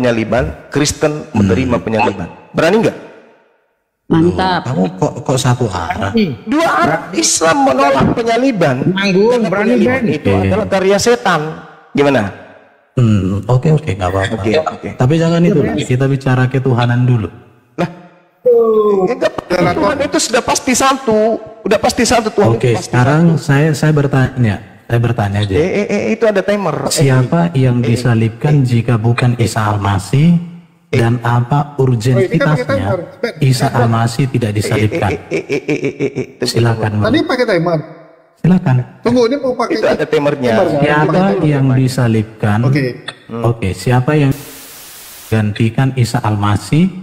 penyaliban, Kristen menerima penyaliban. Berani nggak? Mantap. Kamu kok satu arah? Dua arah. Islam menolak penyaliban. Nanggung, berani Ben. Itu adalah karya setan. Gimana? Oke, nggak apa-apa. Oke. Tapi jangan itu, kita bicara ketuhanan dulu. Nah, Tuhan itu sudah pasti satu. Udah pasti satu Tuhan. Oke, sekarang saya bertanya aja. Itu ada timer. Siapa yang disalibkan jika bukan Isa Al-Masih? Dan apa urgensitasnya Isa Al-Masih tidak disalibkan? Silakan. Tadi pakai timer. Silakan. Tunggu, ini mau pakai. Itu ada timernya. Siapa yang disalibkan? Oke, siapa yang gantikan Isa Al-Masih?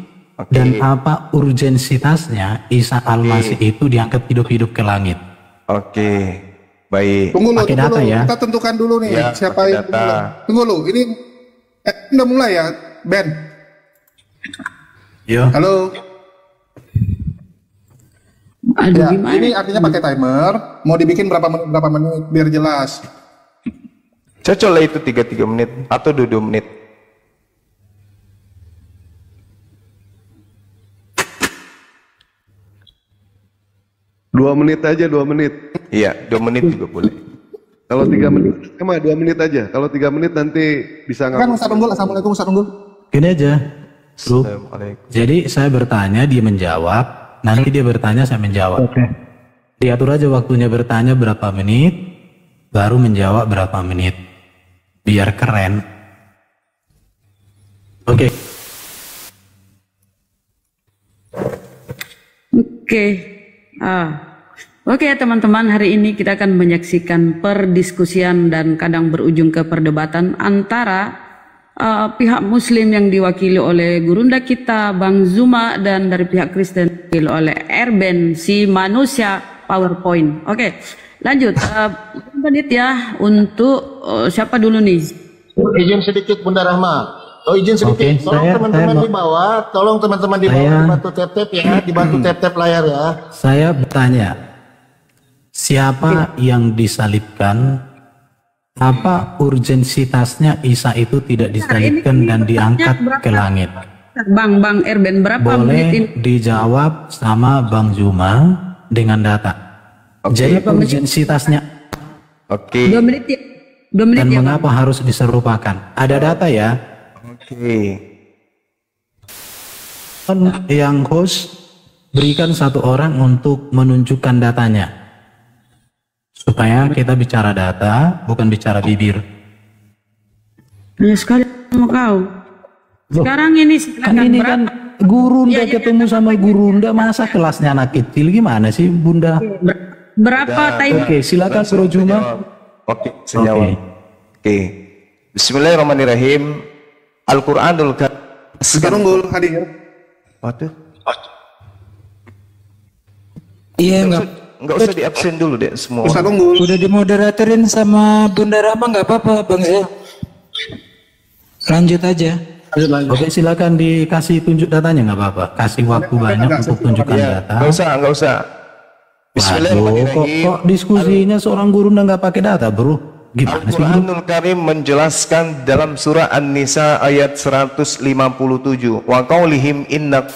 Dan apa urgensitasnya Isa Al-Masih itu diangkat hidup-hidup ke langit? Oke, baik. Tunggu lu, data ya. Kita tentukan dulu nih Ya, siapa yang data. Tunggu lu, ini udah mulai ya, Ben? Yo. Halo. Aduh, Ya, gimana? ini artinya pakai timer. Mau dibikin berapa menit biar jelas. Cocok lah itu 3 menit atau 2 menit. Dua menit aja, 2 menit. Iya, 2 menit juga boleh. Kalau 3 menit, cuma 2 menit aja. Kalau 3 menit nanti bisa Kan nggak? Ustaz Unggul, Assalamualaikum Ustaz Unggul. Gini aja, Bro. Assalamualaikum. Jadi saya bertanya, dia menjawab. Nanti dia bertanya, saya menjawab. Diatur aja waktunya bertanya berapa menit, baru menjawab berapa menit. Biar keren. Oke. Oke. Oke teman-teman, hari ini kita akan menyaksikan perdiskusian dan kadang berujung ke perdebatan antara pihak Muslim yang diwakili oleh gurunda kita Bang Zuma dan dari pihak Kristen diwakili oleh Erben, si manusia PowerPoint. Oke, lanjut. Menit ya untuk siapa dulu nih? Izin sedikit Bunda Rahma. Oh, izin sedikit. Oke, Tolong teman-teman di bawah, dibantu tap-tap ya, dibantu tap-tap layar ya. Saya bertanya, siapa yang disalibkan? Apa urgensitasnya Isa itu tidak disalibkan dan diangkat ke langit? Bang Erben, berapa menit ini? Boleh dijawab sama Bang Zuma dengan data. Jadi urgensitasnya. Oke. 2 menit ya. 2 menit Dan ya. mengapa harus diserupakan? Ada data ya. Oke. Yang host berikan satu orang untuk menunjukkan datanya. Supaya kita bicara data, bukan bicara bibir. Hanya sekali sama kau. Sekarang ini Kan ini kan gurunda ketemu sama gurunda, masa kelasnya anak kecil, gimana sih Bunda? berapa time? Oke, silakan Bro Juma. Oke, saya jawab. Oke. Bismillahirrahmanirrahim. Al-Qur'anul Karim. Ustaz Unggul hadir. Waduh. Iya, Enggak usah di absen dulu deh semua. Ustaz Unggul. udah dimoderatorin sama Bunda Rama, nggak apa-apa Bang Zul. Lanjut aja. Oke, silakan dikasih tunjuk datanya, nggak apa-apa. Kasih waktu banyak untuk tunjukkan data. Enggak usah. Waduh, kok diskusinya seorang guru nggak pakai data, bro? Gimana sih, bro? Al-Quranul Karim menjelaskan dalam surah An-Nisa ayat 157, wa qaulihim inna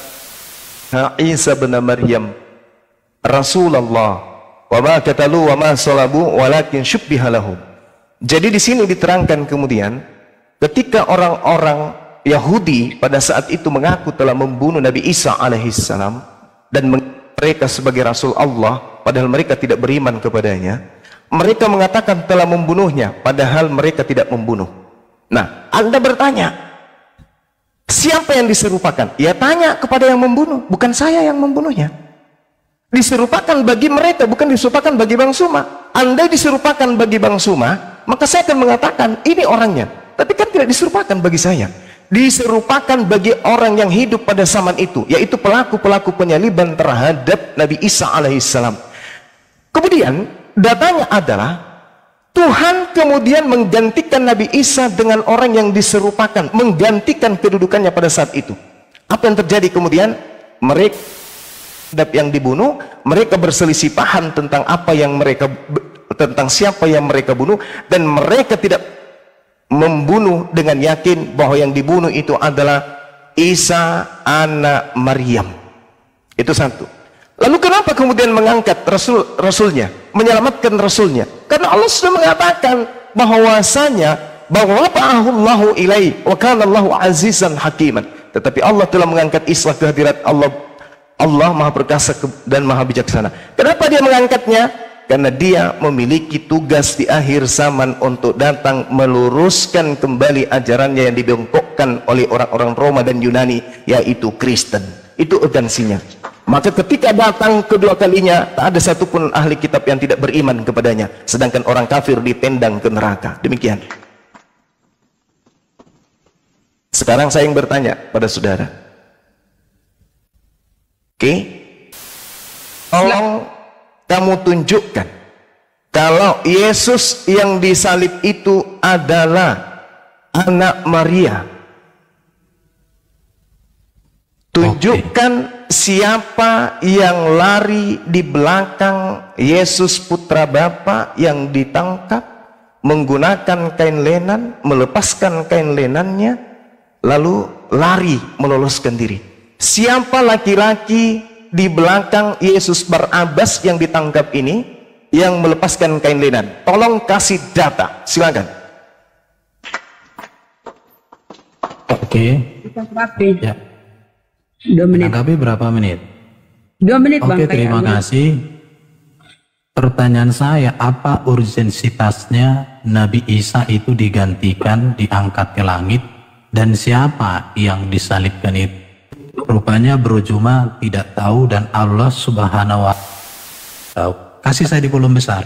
Isa bin Maryam Rasulullah wa ma qatalu wa ma salabu walakin syubbiha lahum. Jadi di sini diterangkan kemudian ketika orang-orang Yahudi pada saat itu mengaku telah membunuh Nabi Isa alaihissalam dan mereka sebagai Rasul Allah, padahal mereka tidak beriman kepadanya. Mereka mengatakan telah membunuhnya, padahal mereka tidak membunuh. Nah, Anda bertanya, siapa yang diserupakan? Ya tanya kepada yang membunuh, bukan saya yang membunuhnya. Diserupakan bagi mereka, bukan diserupakan bagi Bang Suma. Andai diserupakan bagi Bang Suma, maka saya akan mengatakan ini orangnya. Tapi kan tidak diserupakan bagi saya. Diserupakan bagi orang yang hidup pada zaman itu, yaitu pelaku-pelaku penyaliban terhadap Nabi Isa alaihissalam. Kemudian datanya adalah Tuhan kemudian menggantikan Nabi Isa dengan orang yang diserupakan, menggantikan kedudukannya pada saat itu. Apa yang terjadi kemudian? Mereka yang dibunuh, mereka berselisih paham tentang apa yang mereka, tentang siapa yang mereka bunuh, dan mereka tidak membunuh dengan yakin bahwa yang dibunuh itu adalah Isa anak Maryam. Itu satu. Lalu kenapa kemudian mengangkat rasulnya, menyelamatkan rasulnya? Karena Allah sudah mengatakan bahwasanya bahwa Allahu ilai wa kana Allahu azizan hakiman. Tetapi Allah telah mengangkat Isa ke hadirat Allah. Allah Maha Perkasa dan Maha Bijaksana. Kenapa dia mengangkatnya? Karena dia memiliki tugas di akhir zaman untuk datang meluruskan kembali ajarannya yang dibengkokkan oleh orang-orang Roma dan Yunani, yaitu Kristen. Itu urgensinya. Maka ketika datang kedua kalinya, tak ada satupun ahli kitab yang tidak beriman kepadanya, sedangkan orang kafir ditendang ke neraka. Demikian. Sekarang saya yang bertanya pada saudara. Oke? Tolong kamu tunjukkan kalau Yesus yang disalib itu adalah anak Maria. Tunjukkan siapa yang lari di belakang Yesus putra Bapa yang ditangkap menggunakan kain lenan, melepaskan kain lenannya, lalu lari meloloskan diri. Siapa laki-laki di belakang Yesus Barabas yang ditangkap ini yang melepaskan kain lenan? Tolong kasih data, silakan. Oke. Ya. 2 menit. Menanggapi berapa menit? 2 menit, Bang. Oke, terima kasih. Pertanyaan saya, apa urgensitasnya Nabi Isa itu digantikan, diangkat ke langit, dan siapa yang disalibkan itu? Rupanya Bro Juma tidak tahu dan Allah Subhanahu wa Ta'ala. Kasih saya di kolom besar.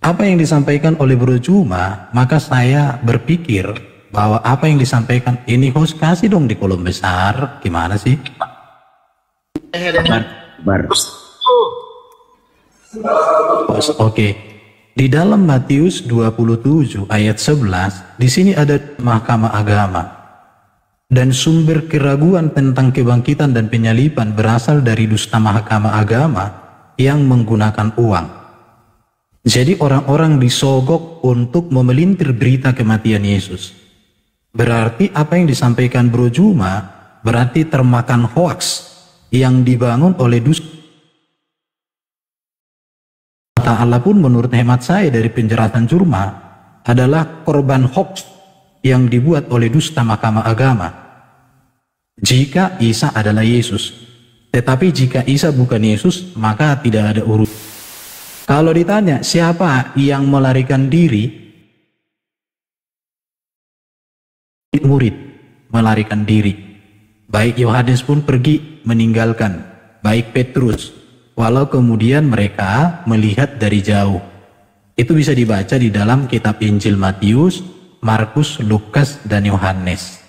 Apa yang disampaikan oleh Bro Juma, maka saya berpikir bahwa apa yang disampaikan ini host kasih dong di kolom besar. Gimana sih? Oke. Di dalam Matius 27 ayat 11, di sini ada mahkamah agama. Dan sumber keraguan tentang kebangkitan dan penyaliban berasal dari dusta mahkamah agama yang menggunakan uang. Jadi orang-orang disogok untuk memelintir berita kematian Yesus. Berarti apa yang disampaikan Bro Juma berarti termakan hoax yang dibangun oleh dusta. Ta'ala pun menurut hemat saya dari penjelasan Jurma adalah korban hoax yang dibuat oleh dusta mahkamah agama. Jika Isa adalah Yesus, tetapi jika Isa bukan Yesus, maka tidak ada urut. Kalau ditanya siapa yang melarikan diri, murid melarikan diri. Baik Yohanes pun pergi meninggalkan, baik Petrus, walau kemudian mereka melihat dari jauh. Itu bisa dibaca di dalam kitab Injil Matius, Markus, Lukas, dan Yohanes.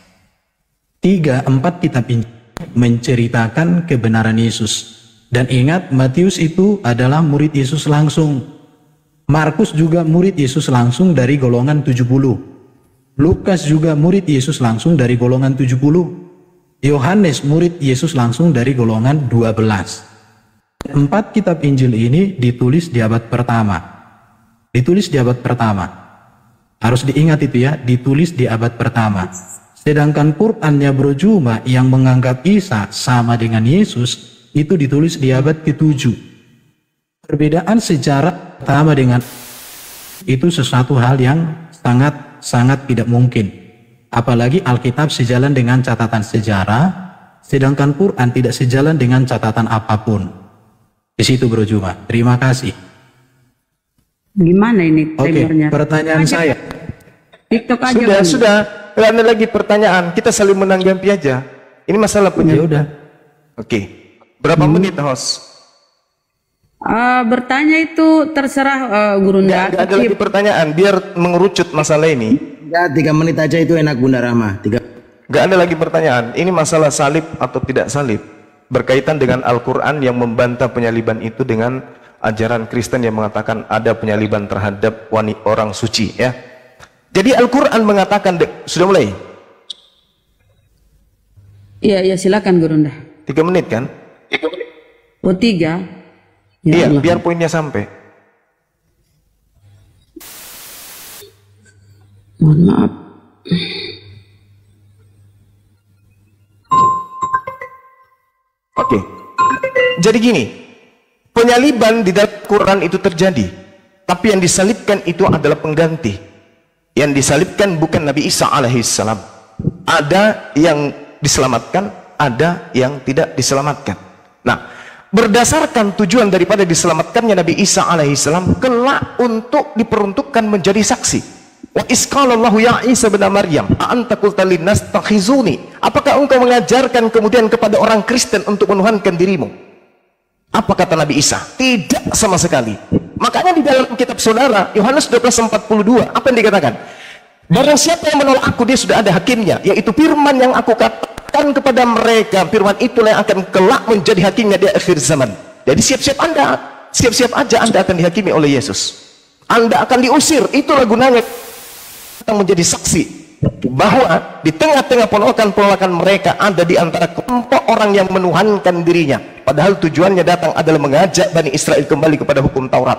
3-4 kitab Injil menceritakan kebenaran Yesus. Dan ingat, Matius itu adalah murid Yesus langsung. Markus juga murid Yesus langsung dari golongan 70. Lukas juga murid Yesus langsung dari golongan 70. Yohanes murid Yesus langsung dari golongan 12. 4 kitab Injil ini ditulis di abad pertama. Ditulis di abad pertama. Harus diingat itu ya, ditulis di abad pertama. Sedangkan Qurannya Bro Juma yang menganggap Isa sama dengan Yesus, itu ditulis di abad ke-7. Perbedaan sejarah pertama dengan itu sesuatu hal yang sangat tidak mungkin. Apalagi Alkitab sejalan dengan catatan sejarah, sedangkan Quran tidak sejalan dengan catatan apapun. Di situ Bro Juma. Terima kasih. Gimana ini timernya? Oke, pertanyaan saya. TikTok aja. Sudah. Tidak ada lagi pertanyaan. Kita saling menanggapi aja. Ini masalah Ya udah. Oke. Berapa menit, host? Bertanya itu terserah Guru Nda. Nggak ada lagi pertanyaan, biar mengerucut masalah ini. Ya, 3 menit aja itu enak Bunda Rahma. Nggak ada lagi pertanyaan. Ini masalah salib atau tidak salib, berkaitan dengan Al-Quran yang membantah penyaliban itu dengan ajaran Kristen yang mengatakan ada penyaliban terhadap orang suci. Ya. Jadi Al-Quran mengatakan, sudah mulai? Iya, silakan Guru Nda. 3 menit kan? 3 menit. Oh 3. Iya, biar poinnya sampai. Mohon maaf. Oke. Jadi gini, penyaliban di dalam Quran itu terjadi, tapi yang disalibkan itu adalah pengganti. Yang disalibkan bukan Nabi Isa alaihissalam. Ada yang diselamatkan, ada yang tidak diselamatkan. Nah, berdasarkan tujuan daripada diselamatkannya Nabi Isa alaihissalam kelak untuk diperuntukkan menjadi saksi. Wa isqalallahu ya Isa bin Maryam a'anta qulta linnas takhizuni, apakah engkau mengajarkan kemudian kepada orang Kristen untuk menuhankan dirimu? Apa kata Nabi Isa? Tidak sama sekali. Makanya di dalam kitab saudara Yohanes 12:42 apa yang dikatakan? Barang siapa yang menolak aku, dia sudah ada hakimnya, yaitu firman yang aku katakan kepada mereka, firman itulah yang akan kelak menjadi hakimnya di akhir zaman. Jadi siap-siap Anda, siap-siap aja Anda akan dihakimi oleh Yesus. Anda akan diusir, itulah gunanya menjadi saksi bahwa di tengah-tengah penolakan-penolakan mereka ada di antara kelompok orang yang menuhankan dirinya, padahal tujuannya datang adalah mengajak Bani Israel kembali kepada hukum Taurat.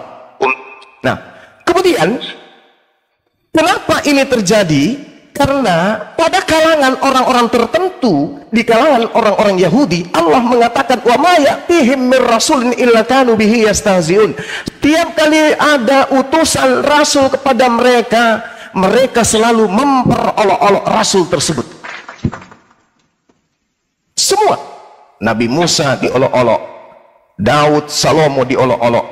Nah, kemudian kenapa ini terjadi? Karena pada kalangan orang-orang tertentu, di kalangan orang-orang Yahudi, Allah mengatakan wa ma ya'tihim mir rasulin illa kanu bihi yastahzi'un. Setiap kali ada utusan rasul kepada mereka, mereka selalu memperolok-olok rasul tersebut. Semua. Nabi Musa diolok-olok, Daud, Salomo diolok-olok,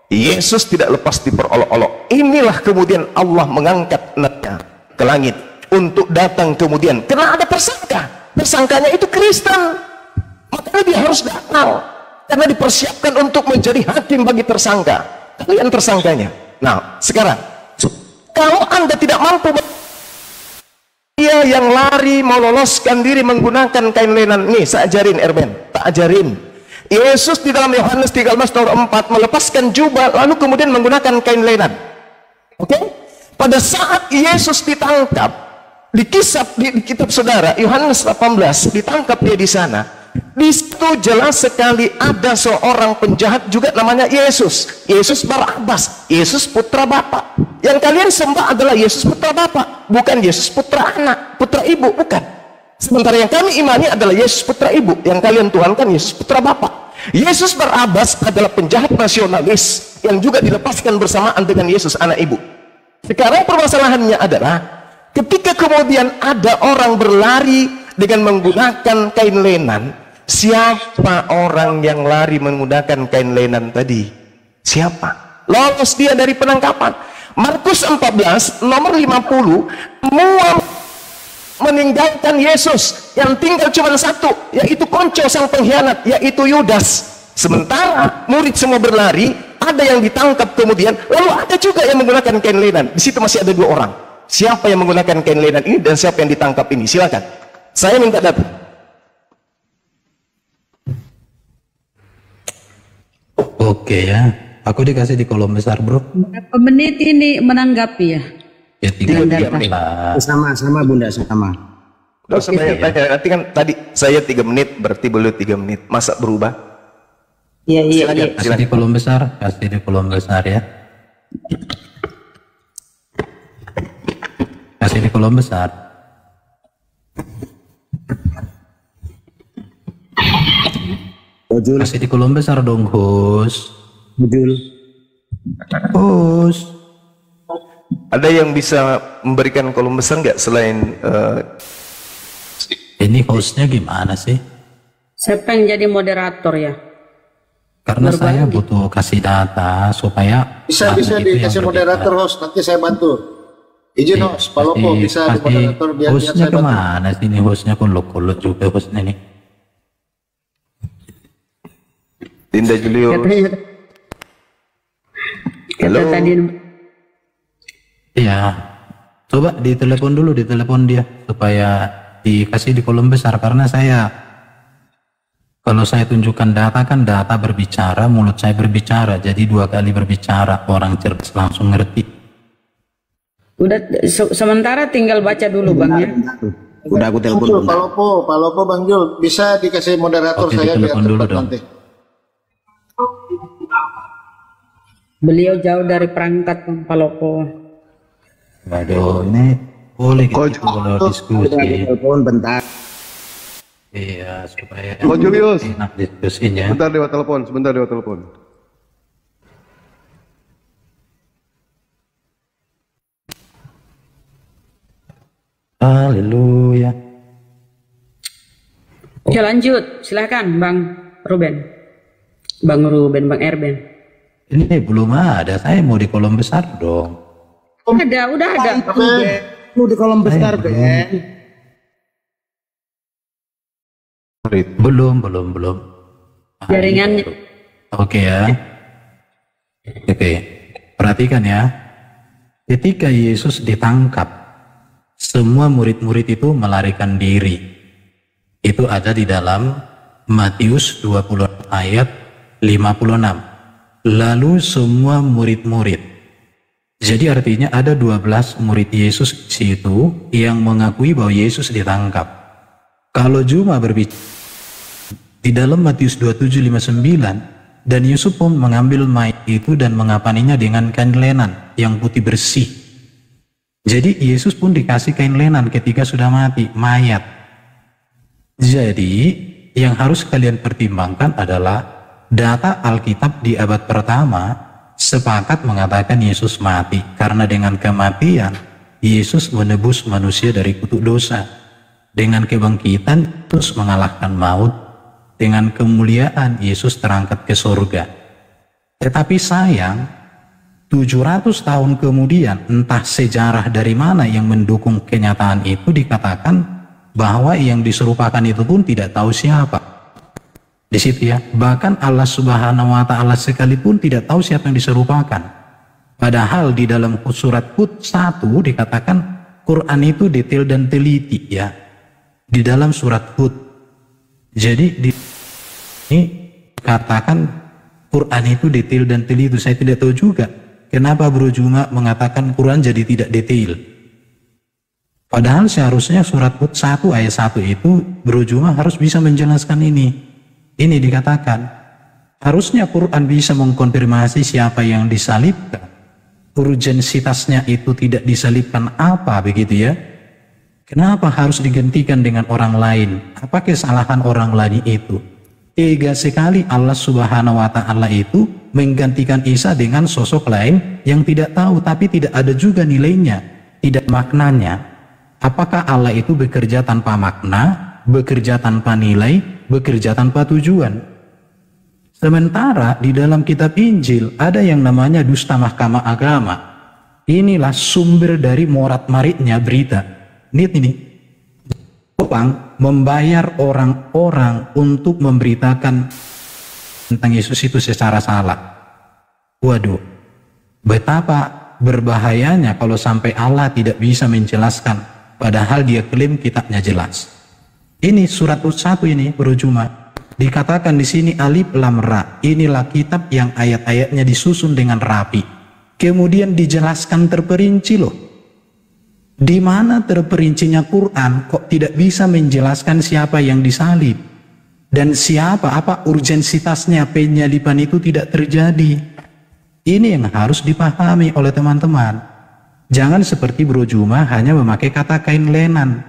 Yesus tidak lepas diperolok-olok. Inilah kemudian Allah mengangkat nabinya ke langit untuk datang kemudian, karena ada tersangka. Tersangkanya itu Kristen, makanya dia harus datang karena dipersiapkan untuk menjadi hakim bagi tersangka. Kalian tersangkanya. Nah, sekarang kalau Anda tidak mampu, dia yang lari mau loloskan diri menggunakan kain lenan. Nih, saya ajarin Erben, tak ajarin. Yesus di dalam Yohanes 13:4 melepaskan jubah lalu kemudian menggunakan kain lenan. Oke? Pada saat Yesus ditangkap, dikisap di kitab saudara Yohanes 18, ditangkap dia di sana. Di situ jelas sekali ada seorang penjahat juga namanya Yesus. Yesus Barabas, Yesus putra Bapa. Yang kalian sembah adalah Yesus putra Bapa, bukan Yesus putra anak, putra ibu, bukan. Sementara yang kami imani adalah Yesus putra ibu, yang kalian tuhankan Yesus putra Bapa. Yesus Barabas adalah penjahat nasionalis yang juga dilepaskan bersamaan dengan Yesus anak ibu. Sekarang permasalahannya adalah ketika kemudian ada orang berlari dengan menggunakan kain lenan, siapa orang yang lari menggunakan kain lenan tadi? Siapa? Lolos dia dari penangkapan. Markus 14 nomor 50, semua meninggalkan Yesus, yang tinggal cuma satu, yaitu konco sang pengkhianat, yaitu Yudas. Sementara murid semua berlari, ada yang ditangkap kemudian, lalu ada juga yang menggunakan kain lenan. Di situ masih ada dua orang. Siapa yang menggunakan kain lenan ini dan siapa yang ditangkap ini? Silakan. Saya minta data. Oke ya, aku dikasih di kolom besar bro. Berapa menit ini menanggapi ya? Ya 3 menit lah. Sama Bunda, sama. Udah sebanyak tanya, nanti kan tadi saya 3 menit, berarti beliau 3 menit. Masa berubah? Iya. Kasih di kolom besar, kasih di kolom besar ya. Kasih di kolom besar. Kasih di kolom besar dong, host. Host. Ada yang bisa memberikan kolom besar nggak selain ini hostnya gimana sih? Siapa yang jadi moderator ya? Karena saya butuh kasih data supaya Bisa dikasih moderator host, nanti saya bantu. Izin host, Pak Loko bisa di moderator biar hostnya saya bantu. kemana sih ini hostnya? Kulot juga hostnya nih. Dinda Julio? Halo. Iya, coba ditelepon dulu, ditelepon dia supaya dikasih di kolom besar, karena kalau saya tunjukkan data kan data berbicara, mulut saya berbicara, jadi 2 kali berbicara, orang cerdas langsung ngerti. Udah sementara tinggal baca dulu Bang ya. Udah aku telepon. Pak Lopo Bang Jul, bisa dikasih moderator. Oke, saya biar ditelepon dulu cepat dong. nanti. Beliau jauh dari perangkat Bang Palopo. Waduh, ini Boleh gitu kalau diskusi. Telepon bentar. Iya, supaya Ko Julius, enak diskusinya. sebentar lewat telepon. Haleluya. Ya lanjut, silakan Bang Ruben. Bang Erben. Ini belum ada, saya mau di kolom besar dong. Udah ada. Lu di kolom besar, Ben. Belum. Jaringannya. Oke ya. Oke, perhatikan ya. Ketika Yesus ditangkap, semua murid-murid itu melarikan diri. Itu ada di dalam Matius 20 ayat 56. Lalu semua murid-murid. Jadi artinya ada 12 murid Yesus di situ yang mengakui bahwa Yesus ditangkap. Kalau Juma berbicara di dalam Matius 27:59, dan Yusuf pun mengambil mayat itu dan mengapaninya dengan kain lenan yang putih bersih. Jadi Yesus pun dikasih kain lenan ketika sudah mati, mayat. Jadi yang harus kalian pertimbangkan adalah data Alkitab di abad pertama sepakat mengatakan Yesus mati karena dengan kematian Yesus menebus manusia dari kutuk dosa. Dengan kebangkitan Yesus mengalahkan maut. Dengan kemuliaan Yesus terangkat ke surga. Tetapi sayang, 700 tahun kemudian entah sejarah dari mana yang mendukung kenyataan itu, dikatakan bahwa yang diserupakan itu pun tidak tahu siapa. Di situ ya, bahkan Allah Subhanahu wa taala sekalipun tidak tahu siapa yang diserupakan. Padahal di dalam surat Hud 1 dikatakan Quran itu detail dan teliti ya. Di dalam surat Hud. Jadi ini katakan Quran itu detail dan teliti. Saya tidak tahu juga kenapa Bro Juma mengatakan Quran jadi tidak detail. Padahal seharusnya surat Hud 1 ayat 1 itu Bro Juma harus bisa menjelaskan ini. Ini dikatakan harusnya Quran bisa mengkonfirmasi siapa yang disalibkan. Urgensitasnya itu tidak disalibkan apa begitu ya? Kenapa harus digantikan dengan orang lain? Apa kesalahan orang lain itu? Tega sekali Allah Subhanahu wa taala itu menggantikan Isa dengan sosok lain yang tidak tahu, tapi tidak ada juga nilainya, tidak maknanya. Apakah Allah itu bekerja tanpa makna, bekerja tanpa nilai, bekerja tanpa tujuan? Sementara di dalam kitab Injil ada yang namanya dusta mahkamah agama. Inilah sumber dari morat-maritnya berita. Lihat ini. Jepang membayar orang-orang untuk memberitakan tentang Yesus itu secara salah. Waduh, betapa berbahayanya kalau sampai Allah tidak bisa menjelaskan, padahal dia klaim kitabnya jelas. Ini surat Hud 1 ini Bro Juma. Dikatakan di sini alif lam ra. Inilah kitab yang ayat-ayatnya disusun dengan rapi. Kemudian dijelaskan terperinci loh. Di mana terperincinya Quran kok tidak bisa menjelaskan siapa yang disalib dan siapa, apa urgensitasnya penyaliban itu tidak terjadi. Ini yang harus dipahami oleh teman-teman. Jangan seperti Bro Juma hanya memakai kata kain lenan.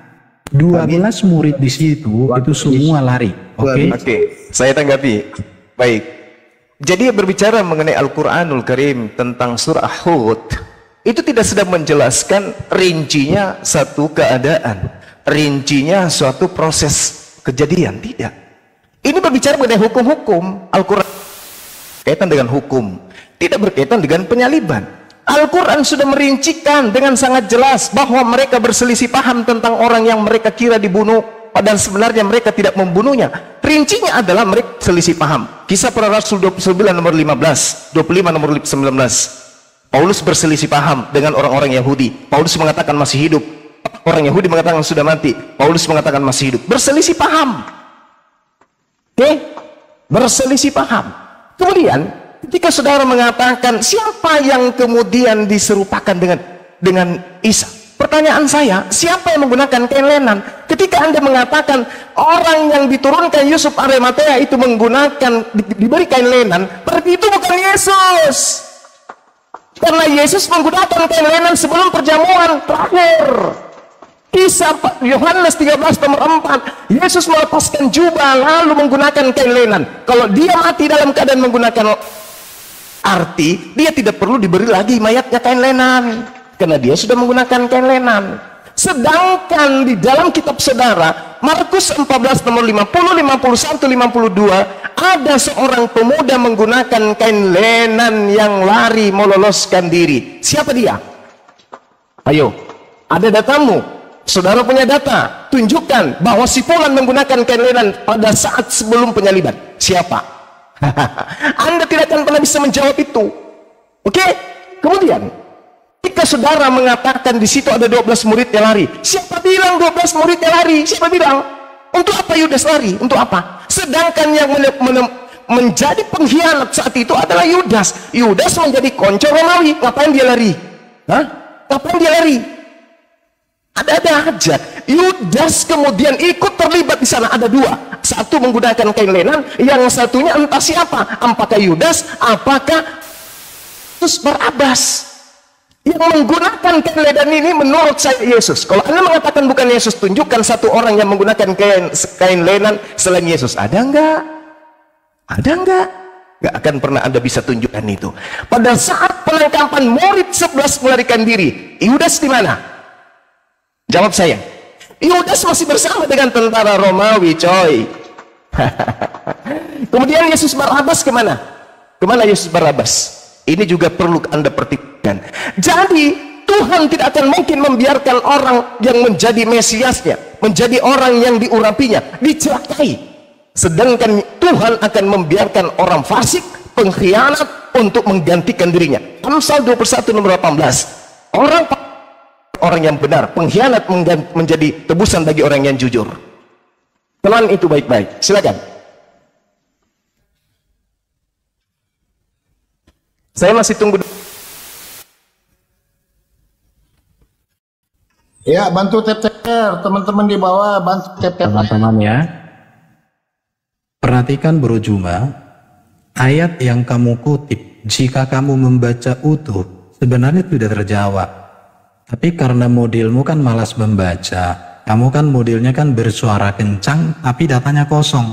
12 murid di situ itu semua lari. Oke, saya tanggapi. Baik. Jadi berbicara mengenai Al-Quranul Karim tentang surah Hud, itu tidak sedang menjelaskan rincinya satu keadaan, rincinya suatu proses kejadian, tidak. Ini berbicara mengenai hukum-hukum. Al-Quran berkaitan dengan hukum, tidak berkaitan dengan penyaliban. Al-Quran sudah merincikan dengan sangat jelas bahwa mereka berselisih paham tentang orang yang mereka kira dibunuh, padahal sebenarnya mereka tidak membunuhnya. Rincinya adalah mereka selisih paham. Kisah para Rasul 29 nomor 15, 25 nomor 19. Paulus berselisih paham dengan orang-orang Yahudi. Paulus mengatakan masih hidup. Orang Yahudi mengatakan sudah mati. Paulus mengatakan masih hidup. Berselisih paham. Oke? Berselisih paham. Kemudian ketika saudara mengatakan siapa yang kemudian diserupakan dengan Isa? Pertanyaan saya, siapa yang menggunakan kain lenan? Ketika Anda mengatakan orang yang diturunkan Yusuf Arimatea itu menggunakan diberi kain lenan, berarti itu bukan Yesus. Karena Yesus menggunakan kain lenan sebelum perjamuan terakhir. Kisah Yohanes 13 nomor 4, Yesus melepaskan jubah lalu menggunakan kain lenan. Kalau dia mati dalam keadaan menggunakan, arti dia tidak perlu diberi lagi mayatnya kain lenan, karena dia sudah menggunakan kain lenan. Sedangkan di dalam kitab saudara Markus 14 nomor 50, 51, 52, ada seorang pemuda menggunakan kain lenan yang lari meloloskan diri. Siapa dia? Ayo, ada datamu. Saudara punya data, tunjukkan bahwa si fulan menggunakan kain lenan pada saat sebelum penyaliban. Siapa? Anda tidak akan pernah bisa menjawab itu. Oke? Kemudian, ketika saudara mengatakan di situ ada 12 murid yang lari, siapa bilang 12 murid yang lari? Siapa bilang? Untuk apa Yudas lari? Untuk apa? Sedangkan yang menjadi pengkhianat saat itu adalah Yudas. Yudas menjadi konco Romawi. Ngapain dia lari? Hah? Ngapain dia lari? Ada aja. Yudas kemudian ikut terlibat di sana. Ada dua. Satu menggunakan kain lenan, yang satunya entah siapa. Apakah Yudas? Apakah Yesus Barabas? Yang menggunakan kain lenan ini menurut saya Yesus. Kalau Anda mengatakan bukan Yesus, tunjukkan satu orang yang menggunakan kain lenan selain Yesus. Ada enggak? Ada enggak? Enggak akan pernah Anda bisa tunjukkan itu. Pada saat penangkapan murid 11 melarikan diri, Yudas di mana? Jawab saya. Yudas masih bersama dengan tentara Romawi, coy. Kemudian Yesus Barabas kemana? Kemana Yesus Barabas? Ini juga perlu Anda perhatikan. Jadi Tuhan tidak akan mungkin membiarkan orang yang menjadi Mesiasnya, menjadi orang yang diurapinya, dicelakai. Sedangkan Tuhan akan membiarkan orang fasik, pengkhianat untuk menggantikan dirinya. Amsal 21 nomor 18. Orang yang benar, pengkhianat menjadi tebusan bagi orang yang jujur. Telan itu baik-baik. Silakan. Saya masih tunggu. Ya, bantu tap-tap, teman-teman di bawah bantu tap-tap. Teman-teman ya, perhatikan Bro Juma, ayat yang kamu kutip, jika kamu membaca utuh, sebenarnya tidak terjawab. Tapi karena modelmu kan malas membaca, kamu kan modelnya kan bersuara kencang, tapi datanya kosong.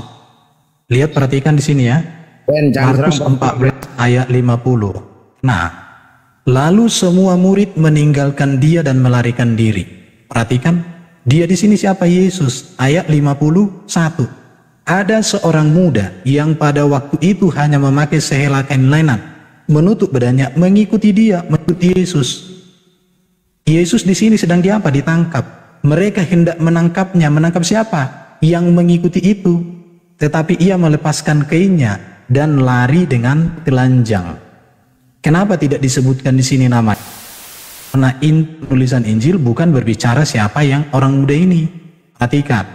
Lihat, perhatikan di sini ya. Markus 14 ayat 50. Nah, lalu semua murid meninggalkan dia dan melarikan diri. Perhatikan, dia di sini siapa? Yesus. Ayat 51. Ada seorang muda yang pada waktu itu hanya memakai sehelai kain lenan, menutup badannya, mengikuti dia, mengikuti Yesus. Yesus di sini sedang diapa? Ditangkap. Mereka hendak menangkapnya. Menangkap siapa? Yang mengikuti itu. Tetapi ia melepaskan kainnya dan lari dengan telanjang. Kenapa tidak disebutkan di sini nama? Karena tulisan Injil bukan berbicara siapa yang orang muda ini. Perhatikan.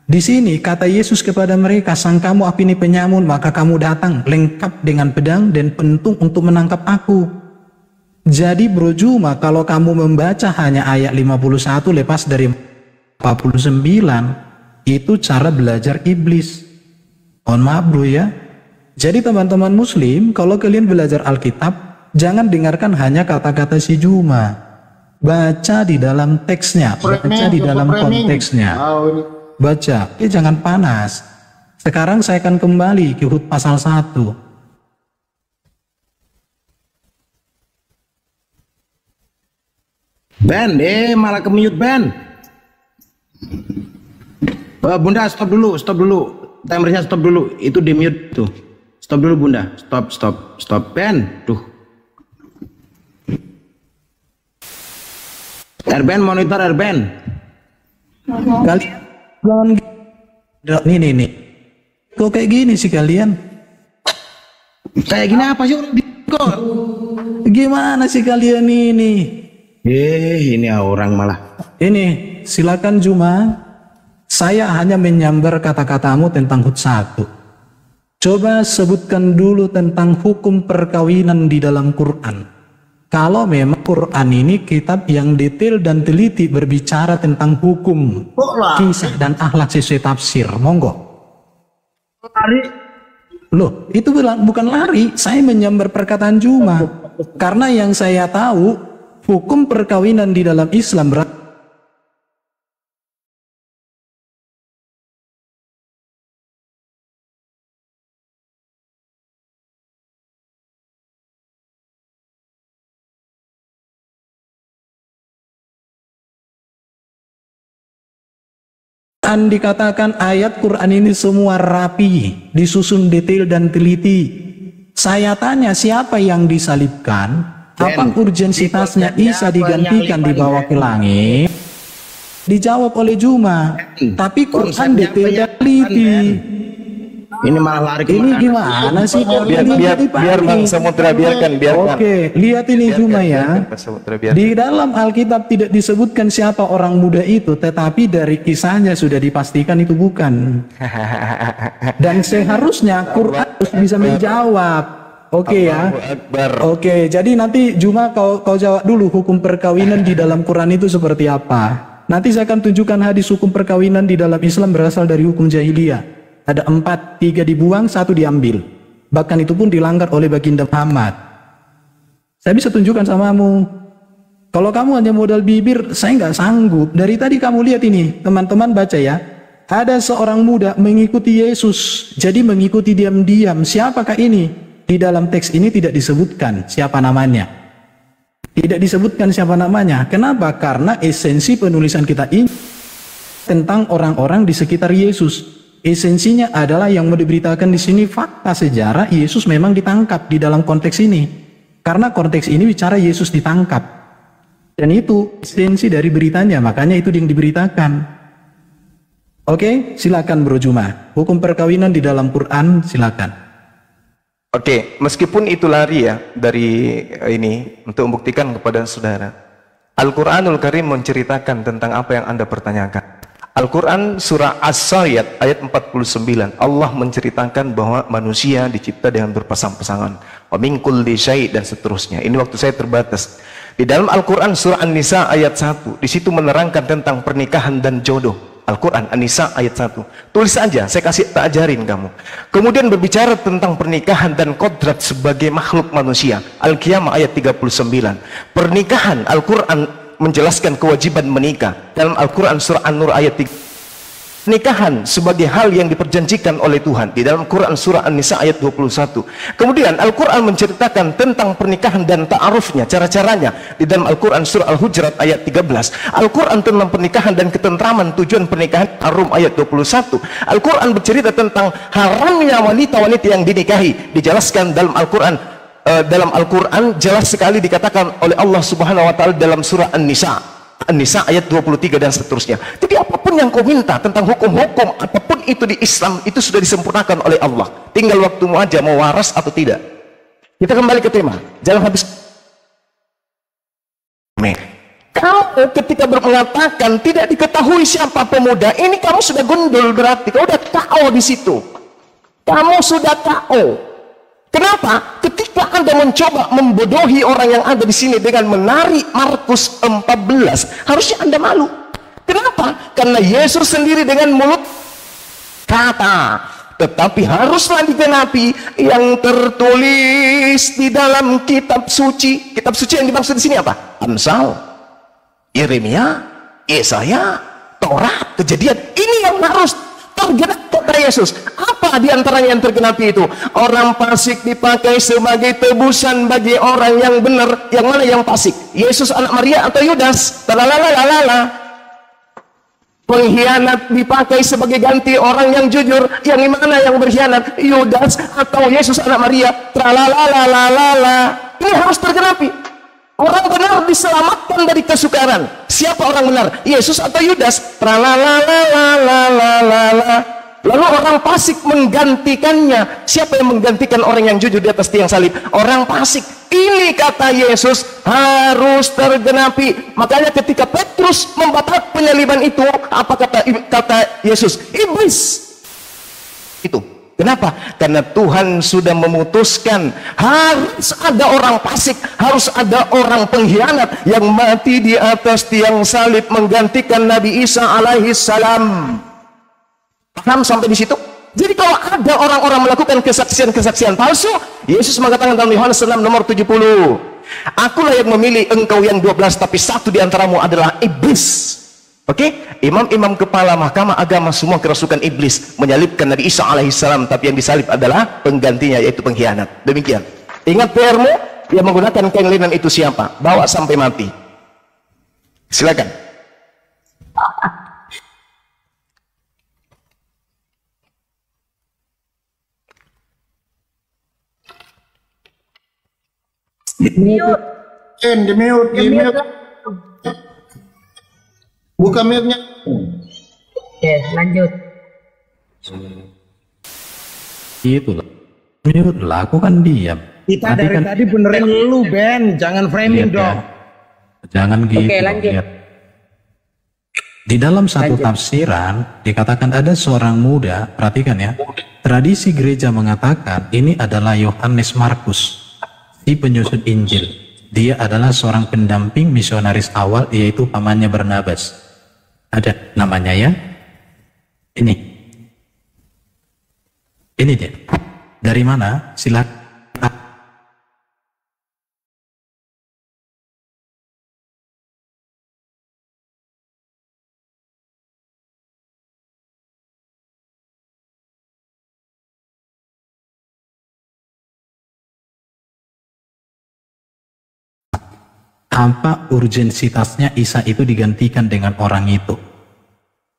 Di sini kata Yesus kepada mereka, sang kamu api ini penyamun, maka kamu datang lengkap dengan pedang dan pentung untuk menangkap aku. Jadi Bro Juma, kalau kamu membaca hanya ayat 51 lepas dari 49, itu cara belajar iblis. Mohon maaf bro ya. Jadi teman-teman muslim, kalau kalian belajar Alkitab, jangan dengarkan hanya kata-kata si Juma. Baca di dalam teksnya, baca di dalam konteksnya. Baca, jangan panas. Sekarang saya akan kembali ke Hud pasal 1. Ben, malah ke-mute Ben. Bunda stop dulu. Timernya stop dulu. Itu di mute tuh. Stop dulu Bunda. Stop Ben. Tuh. Erben, monitor Erben. Kalian nih. Kok kayak gini sih kalian? Kayak gini apa sih orang kok? Gimana sih kalian ini? Ini orang malah. Ini, silakan Juma. Saya hanya menyambar kata-katamu tentang Hud 1. Coba sebutkan dulu tentang hukum perkawinan di dalam Quran. Kalau memang Quran ini kitab yang detail dan teliti berbicara tentang hukum, kisah dan akhlak sesuai tafsir, monggo. Lari. Loh, itu bukan lari. Saya menyambar perkataan Juma. Karena yang saya tahu, hukum perkawinan di dalam Islam Quran dikatakan ayat Quran ini semua rapi, disusun detail dan teliti. Saya tanya siapa yang disalibkan? Apa urgensitasnya Isa digantikan dibawa ke langit? Dijawab oleh Juma. Tapi Quran detail dan teliti. Ini malah lari ke Ini gimana sih? Biar Bang Samudra biarkan. Oke, lihat ini Juma ya. Di dalam Alkitab tidak disebutkan siapa orang muda itu, tetapi dari kisahnya sudah dipastikan itu bukan. Dan seharusnya Quran harus bisa menjawab. Oke ya. Oke, jadi nanti Juma kau jawab dulu hukum perkawinan di dalam Quran itu seperti apa. Nanti saya akan tunjukkan hadis hukum perkawinan di dalam Islam berasal dari hukum jahiliyah. Ada 4, 3 dibuang, 1 diambil. Bahkan itu pun dilanggar oleh baginda Muhammad. Saya bisa tunjukkan samamu. Kalau kamu hanya modal bibir, saya nggak sanggup. Dari tadi kamu lihat ini, teman-teman baca ya. Ada seorang muda mengikuti Yesus. Jadi mengikuti diam-diam. Siapakah ini? Di dalam teks ini tidak disebutkan siapa namanya. Tidak disebutkan siapa namanya. Kenapa? Karena esensi penulisan kita ini tentang orang-orang di sekitar Yesus. Esensinya adalah yang mau diberitakan di sini fakta sejarah Yesus memang ditangkap di dalam konteks ini. Karena konteks ini bicara Yesus ditangkap. Dan itu esensi dari beritanya, makanya itu yang diberitakan. Oke, silakan Bro Juma. Hukum perkawinan di dalam Quran, silakan. Oke, meskipun itu lari ya dari ini untuk membuktikan kepada saudara. Al-Quranul Karim menceritakan tentang apa yang Anda pertanyakan. Al-Quran surah As-Sayyad ayat 49, Allah menceritakan bahwa manusia dicipta dengan berpasang-pasangan, wa min kulli syai' dan seterusnya. Ini waktu saya terbatas. Di dalam Al-Quran surah An-Nisa ayat 1, di situ menerangkan tentang pernikahan dan jodoh. Al-Quran An-Nisa ayat 1. Tulis aja, saya kasih tak ajarin kamu. Kemudian berbicara tentang pernikahan dan kodrat sebagai makhluk manusia. Al-Qiyamah ayat 39. Pernikahan Al-Quran menjelaskan kewajiban menikah dalam Al-Quran surah An-Nur ayat 3. Nikahan sebagai hal yang diperjanjikan oleh Tuhan di dalam Quran surah An-Nisa ayat 21. Kemudian Al-Quran menceritakan tentang pernikahan dan ta'arufnya, cara-caranya di dalam Al-Quran surah Al-Hujurat ayat 13. Al-Quran tentang pernikahan dan ketentraman, tujuan pernikahan Ar-Rum ayat 21. Al-Quran bercerita tentang haramnya wanita-wanita yang dinikahi, dijelaskan dalam Al-Quran. Dalam Al-Quran jelas sekali dikatakan oleh Allah Subhanahu wa Ta'ala dalam surah An-Nisa ayat 23 dan seterusnya. Jadi apapun yang kau minta tentang hukum-hukum apapun itu di Islam itu sudah disempurnakan oleh Allah. Tinggal waktumu aja mau waras atau tidak. Kita kembali ke tema. Jangan habis. Kamu ketika mengatakan tidak diketahui siapa pemuda ini, kamu sudah gundul, berarti kau udah KO di situ. Kamu sudah KO. Kenapa? Ketika Anda mencoba membodohi orang yang ada di sini dengan menarik Markus 14, harusnya Anda malu. Kenapa? Karena Yesus sendiri dengan mulut kata, tetapi haruslah digenapi yang tertulis di dalam kitab suci. Kitab suci yang dimaksud di sini apa? Amsal, Yeremia, Yesaya, Taurat, Kejadian. Ini yang harus tergenapi kata Yesus. Apa diantaranya yang tergenapi itu? Orang fasik dipakai sebagai tebusan bagi orang yang benar. Yang mana yang fasik? Yesus anak Maria atau Yudas? Talalalalala. Pengkhianat dipakai sebagai ganti orang yang jujur. Yang mana yang berkhianat? Yudas atau Yesus anak Maria? Talalalalala. Ini harus tergenapi. Orang benar diselamatkan dari kesukaran. Siapa orang benar? Yesus atau Yudas? Tralalalalalalala. Lalu orang fasik menggantikannya. Siapa yang menggantikan orang yang jujur di atas tiang salib? Orang fasik. Ini kata Yesus harus tergenapi. Makanya ketika Petrus membatalkan penyaliban itu, apa kata Yesus? Iblis. Itu. Kenapa? Karena Tuhan sudah memutuskan harus ada orang fasik, harus ada orang pengkhianat yang mati di atas tiang salib menggantikan Nabi Isa alaihi salam. Paham sampai di situ? Jadi kalau ada orang-orang melakukan kesaksian-kesaksian palsu, Yesus mengatakan dalam Yohanes 6 nomor 70, akulah yang memilih engkau yang 12, tapi satu di antaramu adalah iblis. Oke? Imam-imam kepala mahkamah agama semua kerasukan iblis menyalibkan Nabi Isa alaihissalam, tapi yang disalib adalah penggantinya, yaitu pengkhianat. Demikian. Ingat PR-mu, yang menggunakan kain linen itu siapa? Bawa sampai mati. Silakan. Mute. Di mute. Buka mute-nya. Oke, lanjut. Itu lah. Mute lah, aku kan diam. Kita dari tadi benerin lu, Ben. Jangan framing dong. Jangan gitu. Oke, lanjut. Lihat. Di dalam satu tafsiran dikatakan ada seorang muda, perhatikan ya. Tradisi gereja mengatakan ini adalah Yohanes Markus, si penyusun Injil. Dia adalah seorang pendamping misionaris awal, yaitu pamannya Barnabas. Ada namanya ya. Ini dia. Dari mana? Silakan. Apa urgensitasnya Isa itu digantikan dengan orang itu?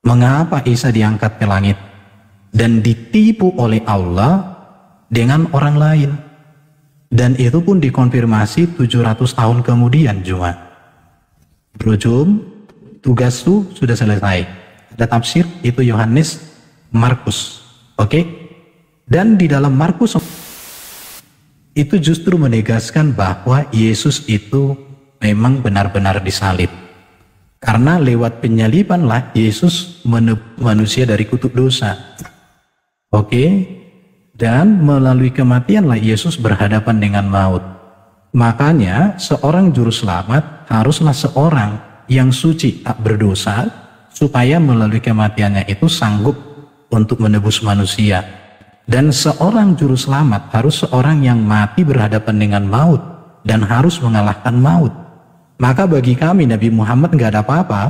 Mengapa Isa diangkat ke langit dan ditipu oleh Allah dengan orang lain? Dan itu pun dikonfirmasi 700 tahun kemudian cuma. Bro Jum, tugas tuh sudah selesai. Ada tafsir itu Yohanes Markus. Oke? Dan di dalam Markus itu justru menegaskan bahwa Yesus itu memang benar-benar disalib. Karena lewat penyalibanlah Yesus menebus manusia dari kutuk dosa. Oke? Dan melalui kematianlah Yesus berhadapan dengan maut. Makanya seorang juru selamat haruslah seorang yang suci, tak berdosa, supaya melalui kematiannya itu sanggup untuk menebus manusia. Dan seorang juru selamat harus seorang yang mati berhadapan dengan maut dan harus mengalahkan maut. Maka bagi kami Nabi Muhammad nggak ada apa-apa.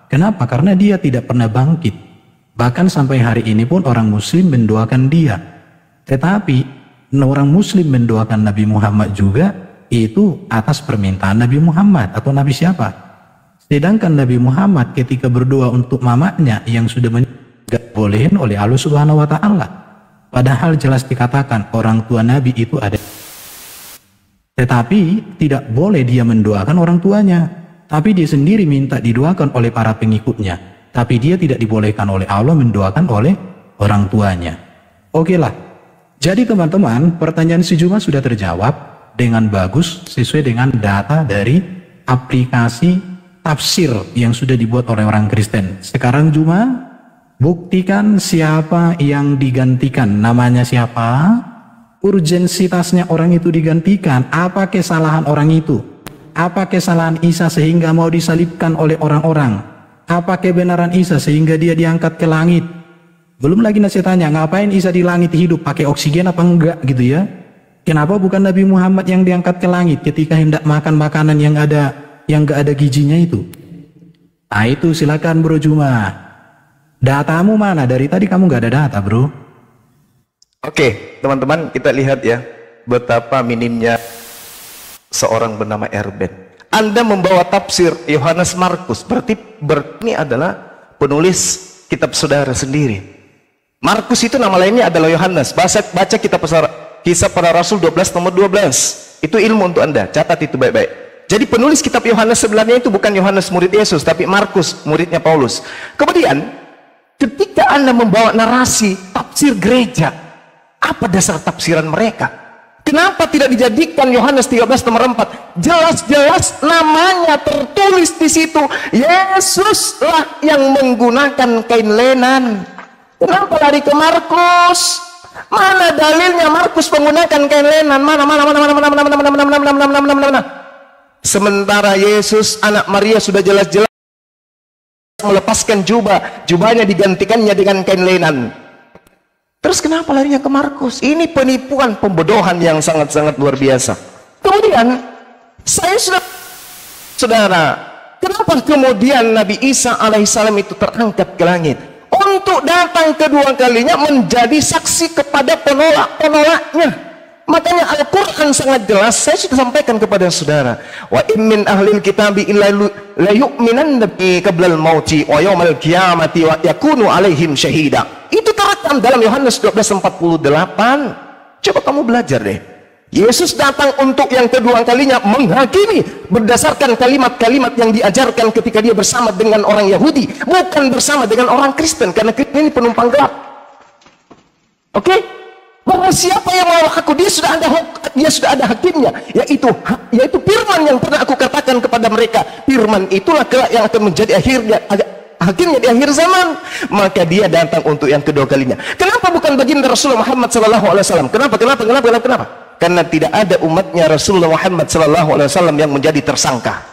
Kenapa? Karena dia tidak pernah bangkit. Bahkan sampai hari ini pun orang muslim mendoakan dia. Tetapi orang muslim mendoakan Nabi Muhammad juga itu atas permintaan Nabi Muhammad atau Nabi siapa? Sedangkan Nabi Muhammad ketika berdoa untuk mamanya yang sudah nggak bolehin oleh Allah Subhanahu wa Ta'ala. Padahal jelas dikatakan orang tua Nabi itu ada. Tetapi tidak boleh dia mendoakan orang tuanya. Tapi dia sendiri minta didoakan oleh para pengikutnya. Tapi dia tidak dibolehkan oleh Allah mendoakan oleh orang tuanya. Oke lah. Jadi teman-teman, pertanyaan si Juma sudah terjawab dengan bagus sesuai dengan data dari aplikasi tafsir yang sudah dibuat oleh orang Kristen. Sekarang Juma, buktikan siapa yang digantikan. Namanya siapa? Urgensitasnya orang itu digantikan. Apa kesalahan orang itu? Apa kesalahan Isa sehingga mau disalibkan oleh orang-orang? Apa kebenaran Isa sehingga dia diangkat ke langit? Belum lagi nasihatnya, ngapain Isa di langit hidup? Pakai oksigen apa enggak gitu ya? Kenapa bukan Nabi Muhammad yang diangkat ke langit ketika hendak makan makanan yang enggak ada gizinya itu? Nah itu silakan Bro Juma. Datamu mana? Dari tadi kamu nggak ada data bro. Oke, teman-teman, kita lihat ya betapa minimnya seorang bernama Erben. Anda membawa tafsir Yohanes Markus, berarti ini adalah penulis kitab saudara sendiri. Markus itu nama lainnya adalah Yohanes. Baca kitab Kisah Para Rasul 12 nomor 12. Itu ilmu untuk Anda, catat itu baik-baik. Jadi penulis kitab Yohanes sebenarnya itu bukan Yohanes murid Yesus, tapi Markus muridnya Paulus. Kemudian ketika Anda membawa narasi tafsir gereja, apa dasar tafsiran mereka? Kenapa tidak dijadikan Yohanes 13 nomor 4? Jelas-jelas namanya tertulis di situ. Yesuslah yang menggunakan kain lenan. Kenapa lari ke Markus? Mana dalilnya Markus menggunakan kain lenan? Mana? Sementara Yesus anak Maria sudah jelas-jelas melepaskan jubahnya digantikannya dengan kain lenan. Terus kenapa larinya ke Markus? Ini penipuan, pembodohan yang sangat-sangat luar biasa. Kemudian saya sudah, saudara, kenapa kemudian Nabi Isa alaihissalam itu terangkat ke langit? Untuk datang kedua kalinya menjadi saksi kepada penolak-penolaknya. Makanya Al-Quran sangat jelas, saya sudah sampaikan kepada saudara. Wa min ahlil kitabi illa la yu'minan nabi qablal mauti wa yawmal qiyamati wa yakunu alaihim syahida. Itu terekam dalam Yohanes 12:48. Coba kamu belajar deh. Yesus datang untuk yang kedua kalinya menghakimi berdasarkan kalimat-kalimat yang diajarkan ketika dia bersama dengan orang Yahudi, bukan bersama dengan orang Kristen, karena Kristen ini penumpang gelap. Oke? Bahwa siapa yang melawan aku, dia sudah ada hakimnya, yaitu firman yang pernah aku katakan kepada mereka. Firman itulah kelak yang akan menjadi hakimnya di akhir zaman. Maka dia datang untuk yang kedua kalinya. Kenapa bukan baginda Rasulullah Muhammad SAW? Kenapa? Karena tidak ada umatnya Rasulullah Muhammad SAW yang menjadi tersangka.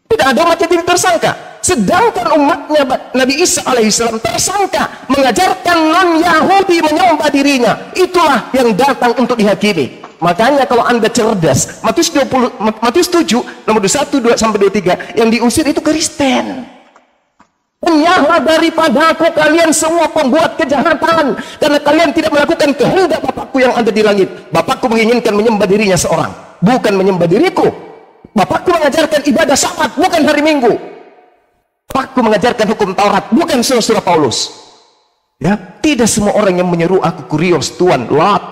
Tidak ada umat yang jadi tersangka. Sedangkan umatnya Nabi Isa alaihissalam tersangka, mengajarkan non-Yahudi menyembah dirinya. Itulah yang datang untuk dihakimi. Makanya kalau anda cerdas, Matius 7 nomor 21 sampai 23, yang diusir itu Kristen. Menyala daripada aku kalian semua pembuat kejahatan, karena kalian tidak melakukan kehendak Bapakku yang ada di langit. Bapakku menginginkan menyembah dirinya seorang, bukan menyembah diriku. Bapakku mengajarkan ibadah Sabat, bukan hari Minggu. Bapakku mengajarkan hukum Taurat, bukan surah Paulus. Ya, tidak semua orang yang menyeru aku kurios Tuhan Lot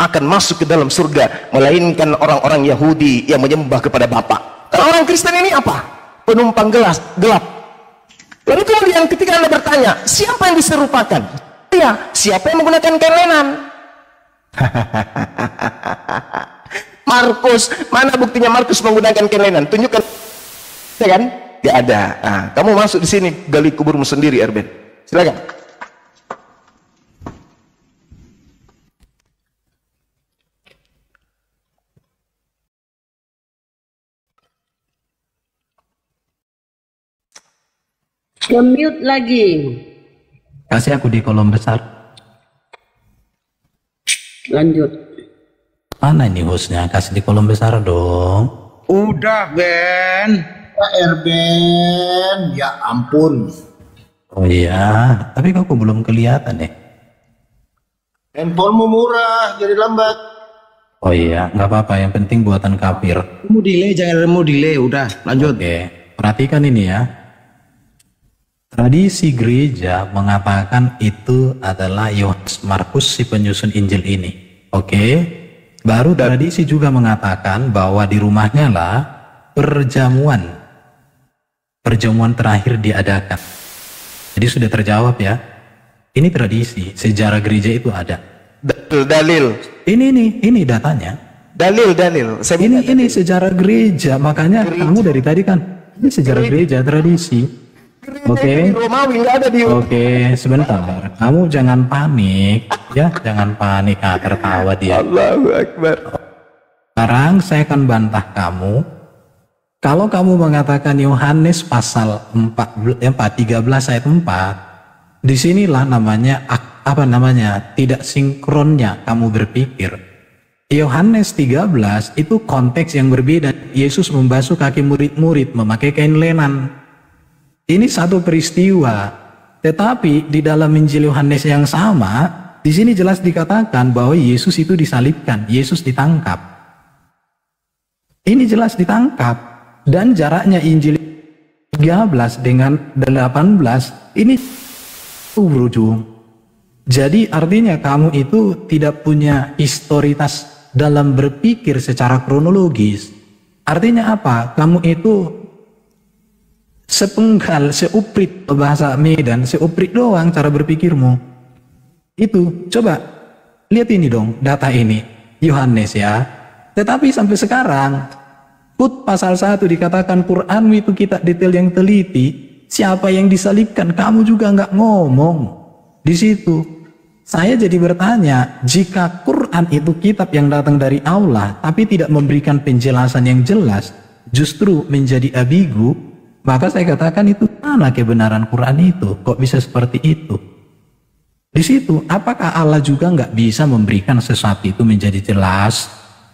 akan masuk ke dalam surga, melainkan orang-orang Yahudi yang menyembah kepada Bapa. Karena orang Kristen ini apa? Penumpang gelap. Lalu kemudian ketika anda bertanya, siapa yang diserupakan? Ya, siapa yang menggunakan kain lenan? Markus, mana buktinya Markus menggunakan kain lenan? Tunjukkan, ya kan? Tidak ada. Nah, kamu masuk di sini, gali kuburmu sendiri, Erben. Silakan. Mute lagi. Kasih aku di kolom besar. Lanjut. Mana ini hostnya? Kasih di kolom besar dong. Udah, Ben. Pak Erben, ya ampun. Oh iya, tapi kok belum kelihatan ya? Handphonemu murah, jadi lambat. Oh iya, nggak apa-apa. Yang penting buatan kafir. Mau delay, jangan mau delay. Udah, lanjut. Oke, perhatikan ini ya. Tradisi gereja mengatakan itu adalah Yohanes Markus si penyusun Injil ini. Oke. Baru tradisi juga mengatakan bahwa di rumahnya lah perjamuan terakhir diadakan. Jadi sudah terjawab ya. Ini tradisi, sejarah gereja itu ada. Dalil. Ini datanya. Dalil. Ini sejarah gereja, makanya kamu dari tadi kan ini sejarah gereja tradisi. Oke. Romawi nggak ada di. Oke, sebentar. Kamu jangan panik, ya, jangan panik. Tertawa dia. Allahu Akbar. Sekarang saya akan bantah kamu. Kalau kamu mengatakan Yohanes pasal 13 ayat 4, disinilah namanya tidak sinkronnya kamu berpikir. Yohanes 13 itu konteks yang berbeda. Yesus membasuh kaki murid-murid memakai kain lenan. Ini satu peristiwa, tetapi di dalam Injil Yohanes yang sama, di sini jelas dikatakan bahwa Yesus itu disalibkan, Yesus ditangkap. Ini jelas ditangkap, dan jaraknya Injil 13 dengan 18 ini berujung. Jadi artinya kamu itu tidak punya historitas dalam berpikir secara kronologis. Artinya apa? Kamu itu sepenggal, seuprit, bahasa Medan, seuprit doang cara berpikirmu. Itu, coba lihat ini dong, data ini Yohanes ya. Tetapi sampai sekarang pasal 1 dikatakan Quranmu itu kitab detail yang teliti. Siapa yang disalibkan, kamu juga nggak ngomong di situ. Saya jadi bertanya, jika Quran itu kitab yang datang dari Allah tapi tidak memberikan penjelasan yang jelas, justru menjadi ambigu, maka saya katakan itu mana kebenaran Quran itu? Kok bisa seperti itu? Di situ, apakah Allah juga nggak bisa memberikan sesuatu itu menjadi jelas?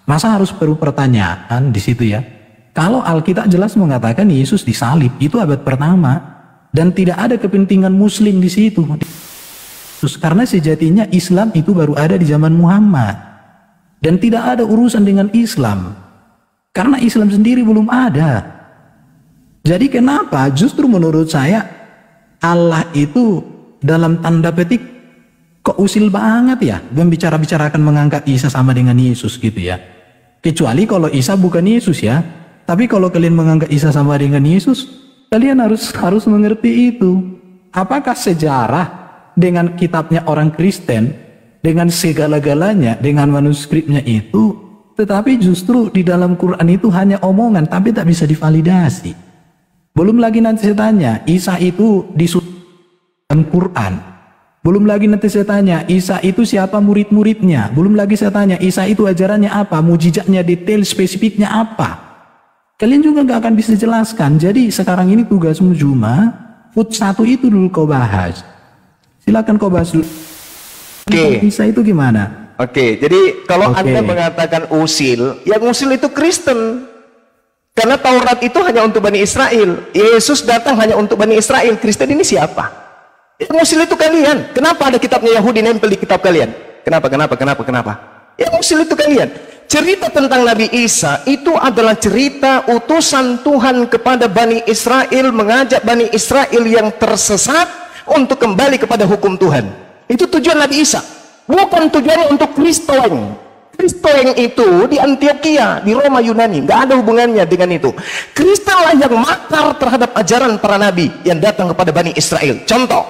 Masa harus perlu pertanyaan di situ ya? Kalau Alkitab jelas mengatakan Yesus disalib, itu abad pertama, dan tidak ada kepentingan Muslim di situ. Karena sejatinya Islam itu baru ada di zaman Muhammad, dan tidak ada urusan dengan Islam, karena Islam sendiri belum ada. Jadi kenapa justru menurut saya Allah itu dalam tanda petik kok kok usil banget ya membicarakan mengangkat Isa sama dengan Yesus gitu ya. Kecuali kalau Isa bukan Yesus ya. Tapi kalau kalian mengangkat Isa sama dengan Yesus, kalian harus mengerti itu. Apakah sejarah dengan kitabnya orang Kristen, dengan segala-galanya, dengan manuskripnya itu, tetapi justru di dalam Quran itu hanya omongan, tapi tak bisa divalidasi. Belum lagi nanti saya tanya, Isa itu dalam Quran. Belum lagi nanti saya tanya, Isa itu siapa murid-muridnya. Belum lagi saya tanya, Isa itu ajarannya apa, mujizatnya, detail spesifiknya apa. Kalian juga nggak akan bisa jelaskan. Jadi sekarang ini tugasmu cuma food 1 itu dulu kau bahas. Silakan kau bahas dulu. Oke. Isa itu gimana? Oke, jadi kalau Anda mengatakan usil, yang usil itu Kristen. Karena Taurat itu hanya untuk Bani Israel. Yesus datang hanya untuk Bani Israel. Kristen ini siapa? Yang usil itu kalian. Kenapa ada kitabnya Yahudi nempel di kitab kalian? Kenapa? Yang usil itu kalian. Cerita tentang Nabi Isa itu adalah cerita utusan Tuhan kepada Bani Israel, mengajak Bani Israel yang tersesat untuk kembali kepada hukum Tuhan. Itu tujuan Nabi Isa. Bukan tujuannya untuk Kristoeng. Kristoeng itu di Antioquia, di Roma Yunani. Nggak ada hubungannya dengan itu. Kristenlah yang makar terhadap ajaran para nabi yang datang kepada Bani Israel. Contoh,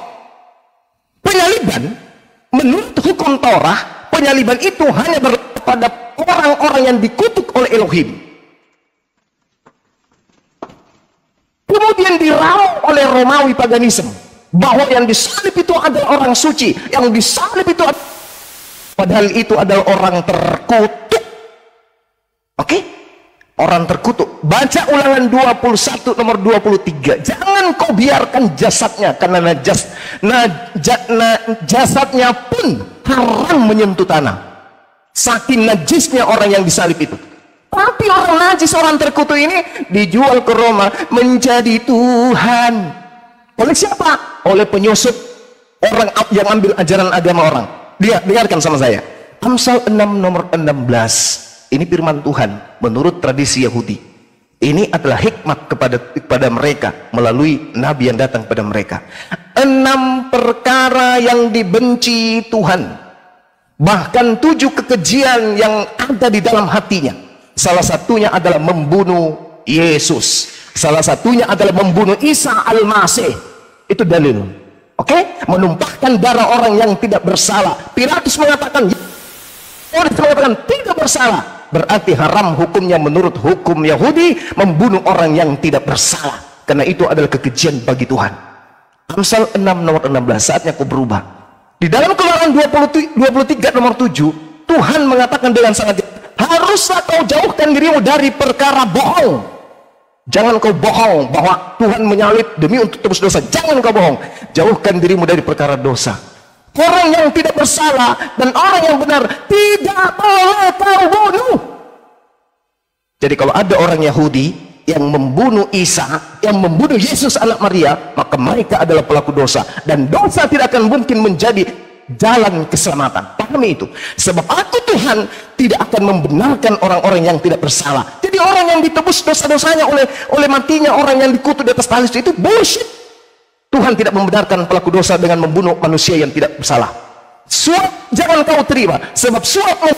penyaliban menurut hukum Torah, penyaliban itu hanya pada orang-orang yang dikutuk oleh Elohim. Kemudian diramu oleh Romawi paganisme bahwa yang disalib itu adalah orang suci, yang disalib itu padahal itu adalah orang terkutuk. Oke? Orang terkutuk. Baca Ulangan 21 nomor 23. Jangan kau biarkan jasadnya, karena jasadnya pun haram menyentuh tanah. Saking najisnya orang yang disalib itu. Tapi orang najis, orang terkutuk ini dijual ke Roma menjadi Tuhan. Oleh siapa? Oleh penyusup, orang yang ambil ajaran agama orang. Dengarkan sama saya. Amsal 6 nomor 16. Ini firman Tuhan menurut tradisi Yahudi. Ini adalah hikmat kepada mereka melalui nabi yang datang kepada mereka. 6 perkara yang dibenci Tuhan. Bahkan 7 kekejian yang ada di dalam hatinya. Salah satunya adalah membunuh Yesus. Salah satunya adalah membunuh Isa Al-Masih. Itu dalil. Oke? Menumpahkan darah orang yang tidak bersalah. Pilatus mengatakan tidak bersalah. Berarti haram hukumnya menurut hukum Yahudi membunuh orang yang tidak bersalah. Karena itu adalah kekejian bagi Tuhan. Amsal 6 nomor 16. Saatnya kau berubah. Di dalam Keluaran 23 nomor 7, Tuhan mengatakan dengan sangat jelas, haruslah kau jauhkan dirimu dari perkara bohong. Jangan kau bohong bahwa Tuhan menyalib demi untuk tebus dosa. Jangan kau bohong. Jauhkan dirimu dari perkara dosa. Orang yang tidak bersalah dan orang yang benar tidak boleh kau bunuh. Jadi kalau ada orang Yahudi yang membunuh Isa, yang membunuh Yesus anak Maria, maka mereka adalah pelaku dosa, dan dosa tidak akan mungkin menjadi jalan keselamatan. Pahami itu. Sebab aku Tuhan tidak akan membenarkan orang-orang yang tidak bersalah. Jadi orang yang ditebus dosa-dosanya oleh matinya orang yang dikutuk di atas tali itu bullshit. Tuhan tidak membenarkan pelaku dosa dengan membunuh manusia yang tidak bersalah. Suap jangan kau terima, sebab suap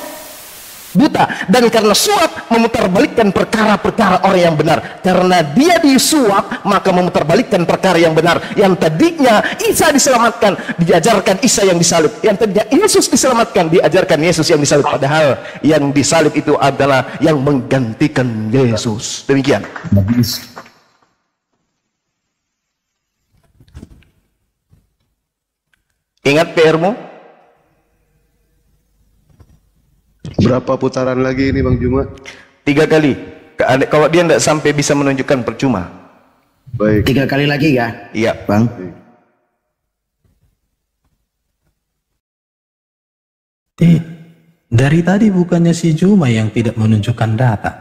buta, dan karena suap memutarbalikkan perkara-perkara orang yang benar. Karena dia disuap, maka memutarbalikkan perkara yang benar. Yang tadinya Isa diselamatkan, diajarkan Isa yang disalib. Yang tadinya Yesus diselamatkan, diajarkan Yesus yang disalib. Padahal yang disalib itu adalah yang menggantikan Yesus. Demikian. Ingat PR-mu? Berapa putaran lagi ini Bang Juma? 3 kali. Kalau dia tidak sampai bisa menunjukkan percuma. Baik. 3 kali lagi ya? Iya. Bang. Dari tadi bukannya si Juma yang tidak menunjukkan data.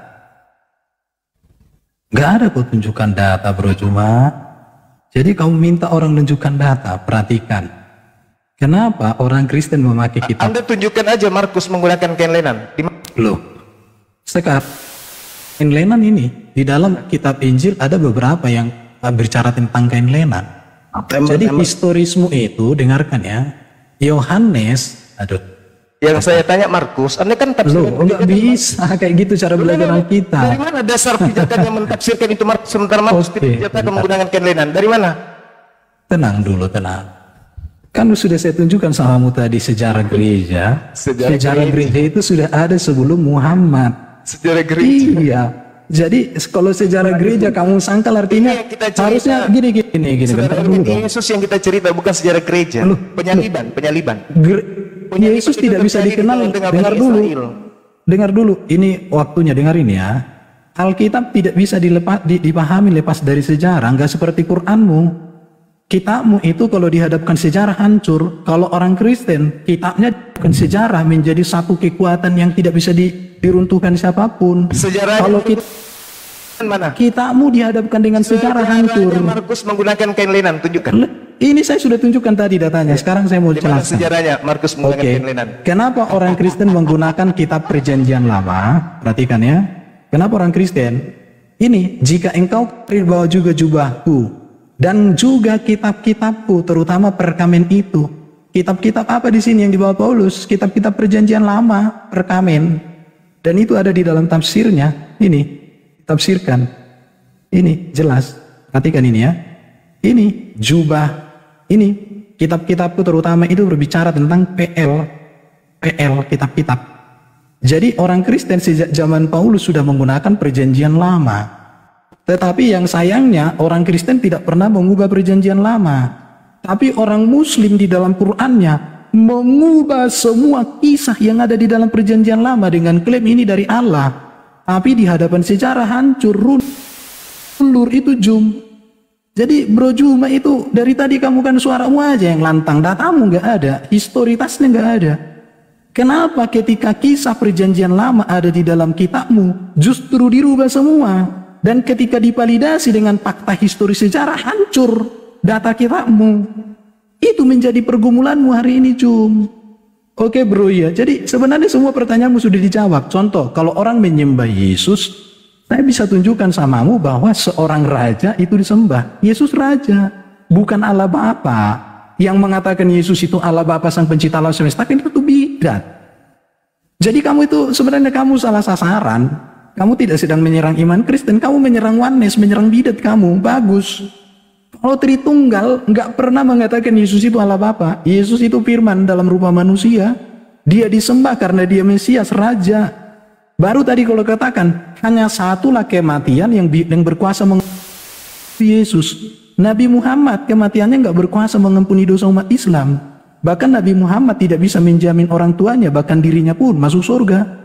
Gak ada kok tunjukkan data bro Juma. Jadi kamu minta orang menunjukkan data. Perhatikan. Kenapa orang Kristen memakai kitab? Anda tunjukkan aja Markus menggunakan kain lenan. Loh, sekarang kain lenan ini di dalam kitab Injil ada beberapa yang berbicara tentang kain lenan. Jadi historismu itu, dengarkan ya, Yohanes, aduh. Yang saya tanya Markus, Anda kan tafsirkan. Loh, nggak bisa kayak gitu cara belajar kita. Dari mana dasar pijakan yang mentafsirkan itu Markus, sementara Markus tidak menggunakan Ken-Lenan? Dari mana? Tenang dulu, tenang. Kan sudah saya tunjukkan samamu tadi sejarah gereja. Sejarah gereja itu sudah ada sebelum Muhammad. Sejarah gereja. Iya. Jadi kalau sejarah gereja kamu sangkal artinya harusnya gini. Bentar dulu dong. Yesus yang kita cerita bukan sejarah gereja. Penyaliban. Yesus tidak bisa dikenal. Dengar dulu. Ini waktunya, dengar ini ya. Alkitab tidak bisa dipahami lepas dari sejarah. Enggak seperti Quranmu. Kitabmu itu kalau dihadapkan sejarah hancur. Kalau orang Kristen, kitabnya bukan sejarah menjadi satu kekuatan yang tidak bisa diruntuhkan siapapun. Sejarah kalau kitabmu dihadapkan dengan sejarah hancur. Markus menggunakan Ken-Lenan, tunjukkan. Ini saya sudah tunjukkan tadi datanya. Sekarang saya mau jelaskan. Sejarahnya Markus menggunakan Ken-Lenan. Kenapa orang Kristen menggunakan kitab Perjanjian Lama? Perhatikan ya. Kenapa orang Kristen? Ini, jika engkau bawa juga jubahku dan juga kitab-kitabku, terutama perkamen itu. Kitab-kitab apa di sini yang dibawa Paulus? Kitab-kitab Perjanjian Lama, perkamen. Dan itu ada di dalam tafsirnya. Ini, tafsirkan. Ini jelas. Perhatikan ini ya. Ini jubah. Ini kitab-kitabku terutama itu berbicara tentang PL kitab-kitab. Jadi orang Kristen sejak zaman Paulus sudah menggunakan Perjanjian Lama. Tetapi yang sayangnya orang Kristen tidak pernah mengubah Perjanjian Lama. Tapi orang Muslim di dalam Qur'annya mengubah semua kisah yang ada di dalam Perjanjian Lama dengan klaim ini dari Allah. Tapi di hadapan sejarah hancur, runtur itu Jum. Jadi Bro Juma itu dari tadi kamu kan suaramu aja yang lantang, datamu nggak ada, historitasnya nggak ada. Kenapa ketika kisah Perjanjian Lama ada di dalam kitabmu justru dirubah semua? Dan ketika divalidasi dengan fakta historis sejarah hancur data kitabmu. Itu menjadi pergumulanmu hari ini Jum. Oke bro ya. Jadi sebenarnya semua pertanyaanmu sudah dijawab. Contoh, kalau orang menyembah Yesus, saya bisa tunjukkan samamu bahwa seorang raja itu disembah. Yesus raja, bukan Allah Bapa. Yang mengatakan Yesus itu Allah Bapa sang pencipta alam semesta, itu bidat. Jadi kamu itu sebenarnya kamu salah sasaran. Kamu tidak sedang menyerang iman Kristen, kamu menyerang oneness, menyerang bidat kamu. Bagus. Kalau Tritunggal nggak pernah mengatakan Yesus itu Allah Bapa. Yesus itu firman dalam rupa manusia. Dia disembah karena dia Mesias, Raja. Baru tadi kalau katakan hanya satulah kematian yang berkuasa mengampuni Yesus. Nabi Muhammad kematiannya nggak berkuasa mengampuni dosa umat Islam. Bahkan Nabi Muhammad tidak bisa menjamin orang tuanya, bahkan dirinya pun masuk surga.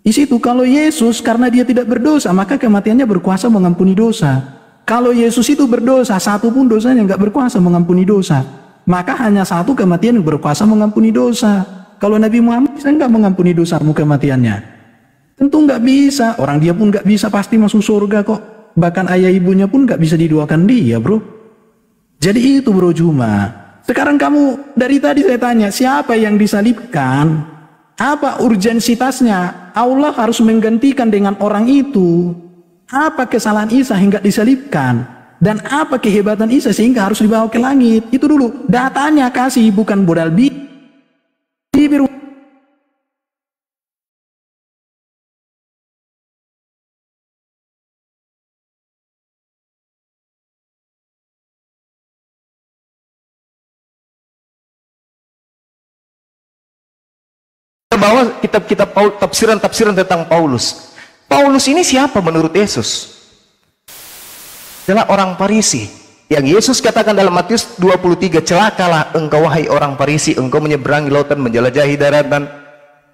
Di situ kalau Yesus karena dia tidak berdosa maka kematiannya berkuasa mengampuni dosa. Kalau Yesus itu berdosa, satu pun dosanya nggak berkuasa mengampuni dosa. Maka hanya satu kematian yang berkuasa mengampuni dosa. Kalau Nabi Muhammad bisa nggak mengampuni dosamu kematiannya? Tentu nggak bisa. Orang dia pun nggak bisa pasti masuk surga kok. Bahkan ayah ibunya pun nggak bisa didoakan dia bro. Jadi itu bro Juma. Sekarang kamu dari tadi saya tanya siapa yang disalibkan? Apa urgensitasnya? Allah harus menggantikan dengan orang itu. Apa kesalahan Isa hingga disalibkan? Dan apa kehebatan Isa sehingga harus dibawa ke langit? Itu dulu. Datanya kasih, bukan modal bibir. Bahwa kitab-kitab tafsiran tentang Paulus. Paulus ini siapa menurut Yesus? Adalah orang Farisi. Yang Yesus katakan dalam Matius 23, celakalah engkau wahai orang Farisi, engkau menyeberangi lautan, menjelajahi daratan,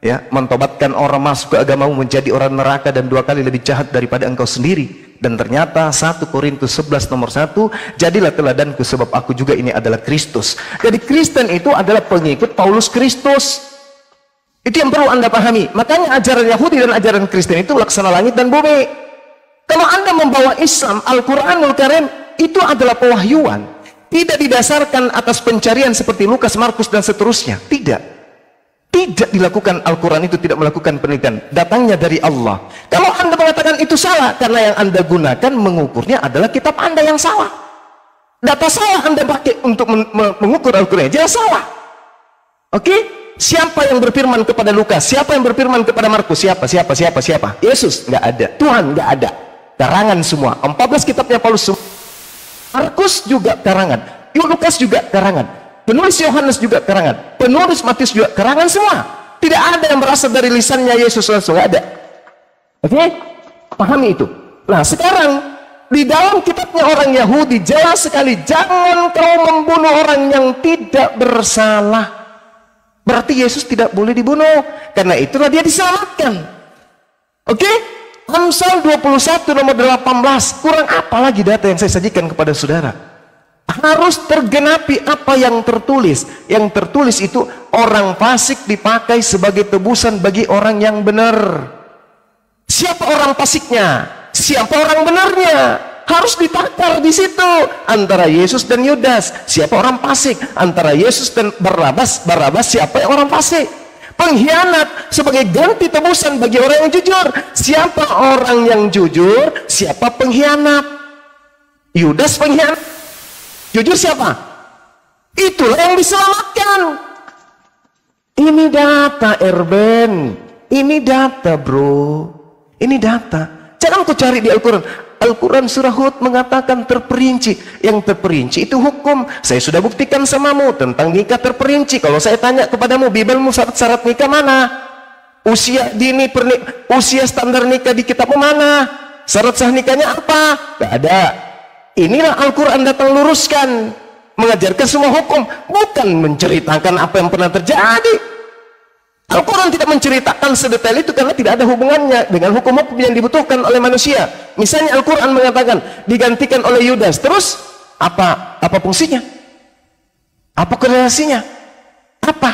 ya, mentobatkan orang masuk ke agamamu menjadi orang neraka dan 2 kali lebih jahat daripada engkau sendiri. Dan ternyata 1 Korintus 11 nomor 1, jadilah teladanku sebab aku juga ini adalah Kristus. Jadi Kristen itu adalah pengikut Paulus Kristus. Itu yang perlu Anda pahami. Makanya ajaran Yahudi dan ajaran Kristen itu laksana langit dan bumi. Kalau Anda membawa Islam, Al-Quranul Karim, itu adalah pewahyuan. Tidak didasarkan atas pencarian seperti Lukas, Markus, dan seterusnya. Tidak. Tidak dilakukan. Al-Quran itu tidak melakukan penelitian. Datangnya dari Allah. Kalau Anda mengatakan itu salah, karena yang Anda gunakan mengukurnya adalah kitab Anda yang salah. Data salah Anda pakai untuk mengukur Al-Quran. Jelas salah. Oke? Siapa yang berfirman kepada Lukas? Siapa yang berfirman kepada Markus? Siapa? Yesus? Nggak ada. Tuhan nggak ada. Karangan semua. 14 kitabnya Paulus semua. Markus juga karangan. Lukas juga karangan. Penulis Yohanes juga karangan. Penulis Matius juga karangan semua. Tidak ada yang berasal dari lisannya Yesus langsung. Nggak ada. Oke? Pahami itu. Nah, sekarang di dalam kitabnya orang Yahudi jelas sekali, jangan kau membunuh orang yang tidak bersalah. Berarti Yesus tidak boleh dibunuh. Karena itulah dia diselamatkan. Oke? Amsal 21 nomor 18. Kurang apa lagi data yang saya sajikan kepada saudara? Harus tergenapi apa yang tertulis. Yang tertulis itu orang fasik dipakai sebagai tebusan bagi orang yang benar. Siapa orang fasiknya? Siapa orang benarnya? Harus ditakar di situ. Antara Yesus dan Yudas, siapa orang fasik? Antara Yesus dan Barabas, siapa yang orang fasik? Pengkhianat sebagai ganti tebusan bagi orang yang jujur. Siapa orang yang jujur? Siapa pengkhianat? Yudas pengkhianat. Jujur siapa? Itulah yang diselamatkan. Ini data, Erben. Ini data, bro. Ini data. Jangan kau cari di Al-Quran. Al-Quran surah Hud mengatakan terperinci. Yang terperinci itu hukum. Saya sudah buktikan samamu tentang nikah terperinci. Kalau saya tanya kepadamu, Bibelmu syarat-syarat nikah mana? Usia dini usia standar nikah di kitabmu mana? Syarat sah nikahnya apa? Gak ada. Inilah Al-Quran datang luruskan, mengajarkan semua hukum, bukan menceritakan apa yang pernah terjadi. Al-Quran tidak menceritakan sedetail itu karena tidak ada hubungannya dengan hukum-hukum yang dibutuhkan oleh manusia. Misalnya Al-Quran mengatakan digantikan oleh Yudas, terus apa fungsinya? Apa korelasinya? Apa?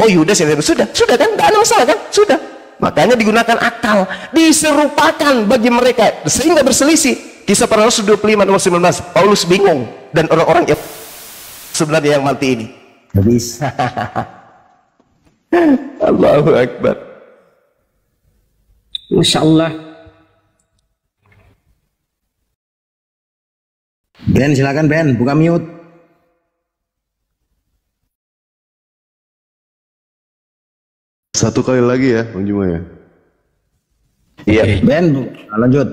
Oh, Yudas yang sudah kan? Tidak ada masalah kan? Sudah. Makanya digunakan akal, diserupakan bagi mereka sehingga berselisih. Kisah para Rasul 25 nomor 19. Paulus bingung dan orang-orang yang sebenarnya yang mati ini. Habis. Allahu Akbar. Masya Allah. Ben, silakan Ben, buka mute. Satu kali lagi ya, Bang Juma ya. Iya. Ben, lanjut.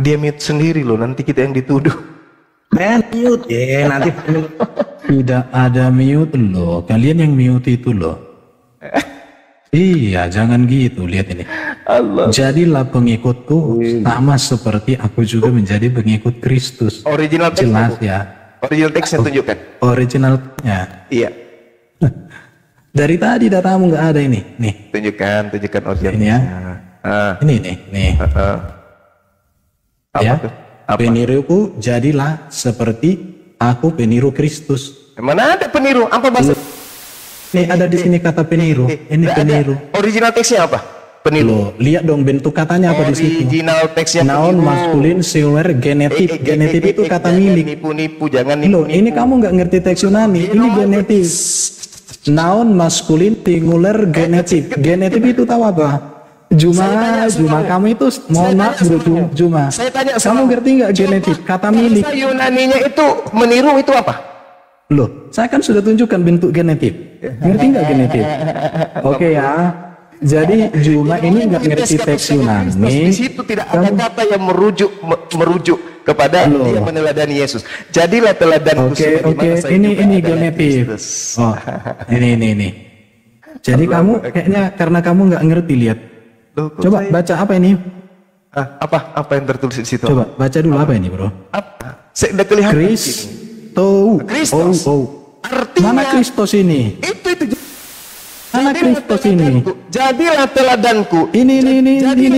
Dia mute sendiri loh, nanti kita yang dituduh. Ben, mute. Nanti tidak ada mute loh. Kalian yang mute itu loh. Iya, jangan gitu. Lihat ini. Allah. Jadilah pengikutku sama seperti aku juga menjadi pengikut Kristus. Original text jelas ya. Original text-nya tunjukkan. Originalnya. Iya. Dari tadi datamu nggak ada ini. Nih. Tunjukkan original. Ini ya. Ini nih. Ya, peniruku jadilah seperti aku peniru Kristus. Mana ada peniru? Apa bahasa? Ini ada di sini kata peniru. Ini peniru. Original teksnya apa? Peniru. Loh, lihat dong bentuk katanya apa di situ. Original teksnya noun maskulin singular genetif. Genetif itu kata milik. Nipu-nipu, jangan nipu. Loh, ini kamu nggak ngerti teks Yunani. Ini genetif. Noun maskulin singular genetif. Genetif itu tahu apa? Juma kamu itu mohon maaf bro Juma. Kamu ngerti nggak genetik kata milik? Bahasa Yunaninya itu meniru itu apa? Loh, saya kan sudah tunjukkan bentuk genetik. Ngerti nggak genetik? Oke ya. Jadi Juma ini nggak ngerti teks Yunani. Di situ tidak ada kata yang merujuk kepada dia meneladani Yesus. Jadilah teladan. Oke. Ini genetik. Oh, ini. Jadi kamu kayaknya karena kamu nggak ngerti lihat. Coba baca apa ini? Apa yang tertulis di situ? Coba baca dulu apa ini, bro? Apa? Saya udah kelihatan. Kristus. Mana Kristus ini? Itu. Mana Kristus ini? Jadilah teladanku. Ini